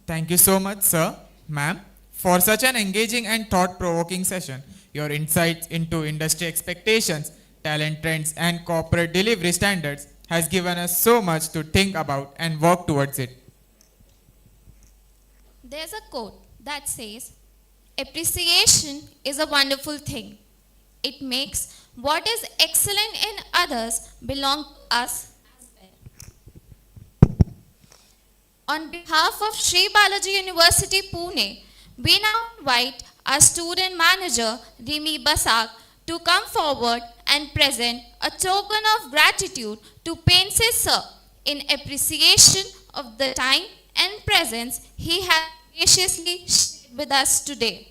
Thank you so much, sir, ma'am, for such an engaging and thought-provoking session. Your insights into industry expectations, talent trends, and corporate delivery standards has given us so much to think about and work towards it. There's a quote that says, appreciation is a wonderful thing. It makes what is excellent in others belong to us as well. On behalf of Sri Balaji University, Pune, we now invite our student manager, Rimi Basak, to come forward and present a token of gratitude to Pendse sir in appreciation of the time and presence he has graciously shared with us today.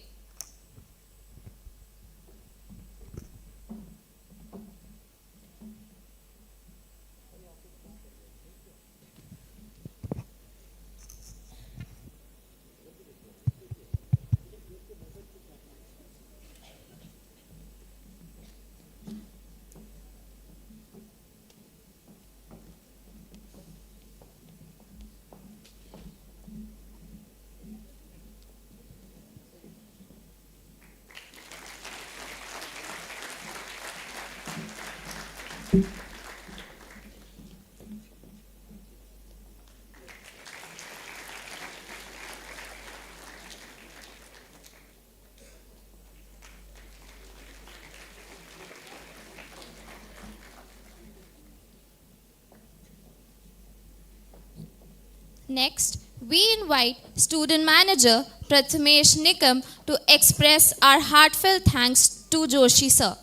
Next, we invite student manager Prathamesh Nikam to express our heartfelt thanks to Joshi sir.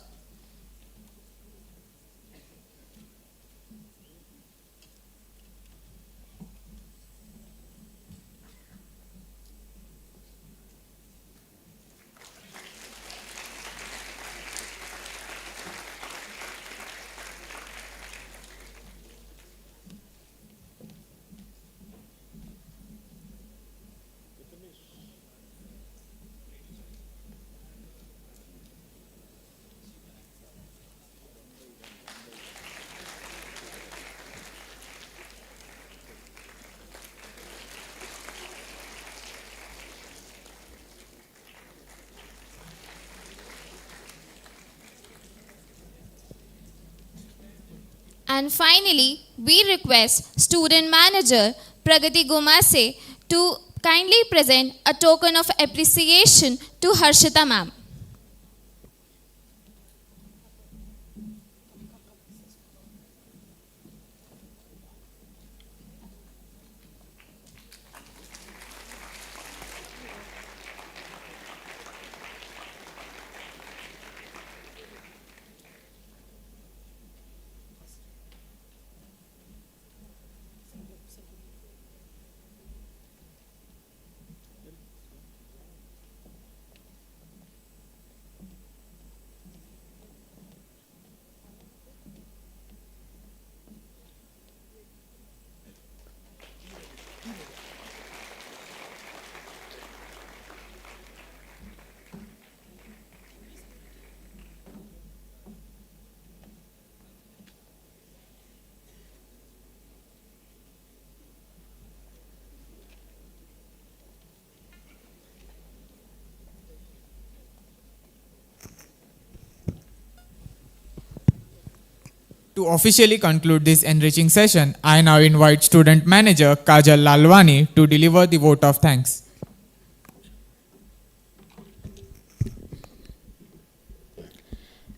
And finally, we request student manager Pragati Gomase to kindly present a token of appreciation to Harshita ma'am. To officially conclude this enriching session, I now invite student manager Kajal Lalwani to deliver the vote of thanks.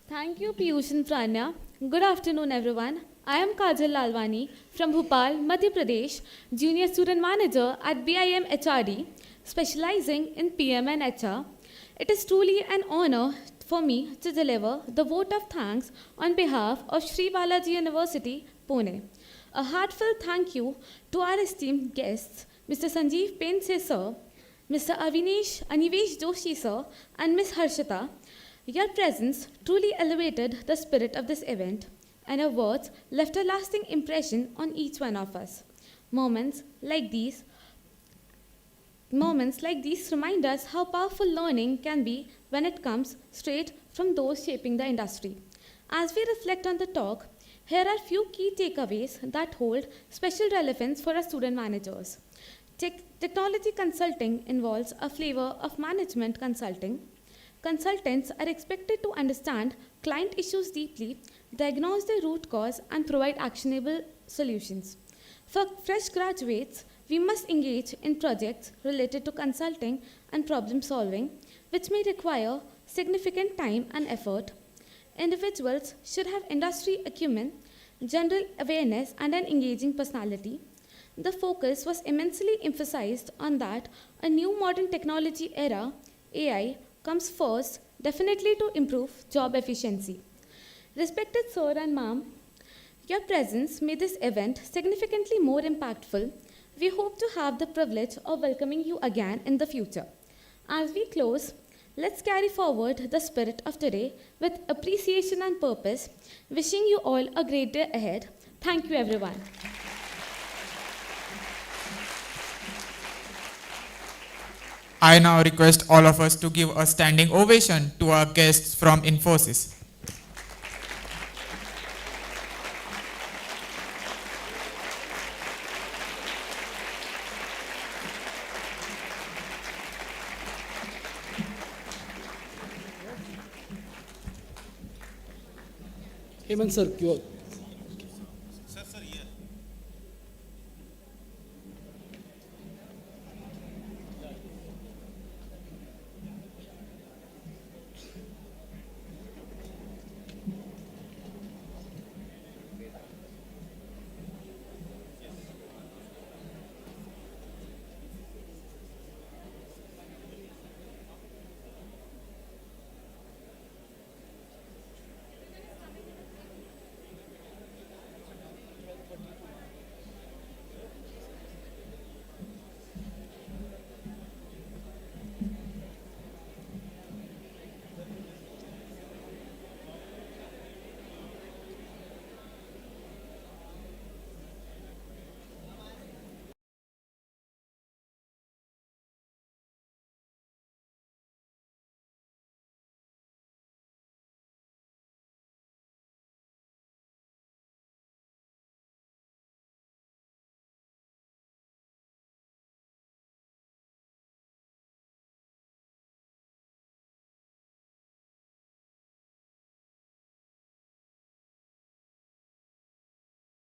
Thank you, Piyush and Pranya. Good afternoon, everyone. I am Kajal Lalwani from Bhopal, Madhya Pradesh, Junior Student Manager at BIM HRD, specializing in PM and HR. It is truly an honor for me to deliver the vote of thanks on behalf of Sri Balaji University, Pune. A heartfelt thank you to our esteemed guests, Mr. Sanjeev Pendse sir, Mr. Anivesh Joshi sir, and Ms. Harshita, your presence truly elevated the spirit of this event, and your words left a lasting impression on each one of us. Moments like these remind us how powerful learning can be when it comes straight from those shaping the industry. As we reflect on the talk, here are few key takeaways that hold special relevance for our student managers. Technology consulting involves a flavor of management consulting. Consultants are expected to understand client issues deeply, diagnose their root cause, and provide actionable solutions. For fresh graduates, we must engage in projects related to consulting and problem solving, which may require significant time and effort. Individuals should have industry acumen, general awareness, and an engaging personality. The focus was immensely emphasized on that a new modern technology era, AI, comes first, definitely to improve job efficiency. Respected sir and ma'am, your presence made this event significantly more impactful. We hope to have the privilege of welcoming you again in the future. As we close, let's carry forward the spirit of today with appreciation and purpose, wishing you all a great day ahead. Thank you, everyone. I now request all of us to give a standing ovation to our guests from Infosys. Hemant sir,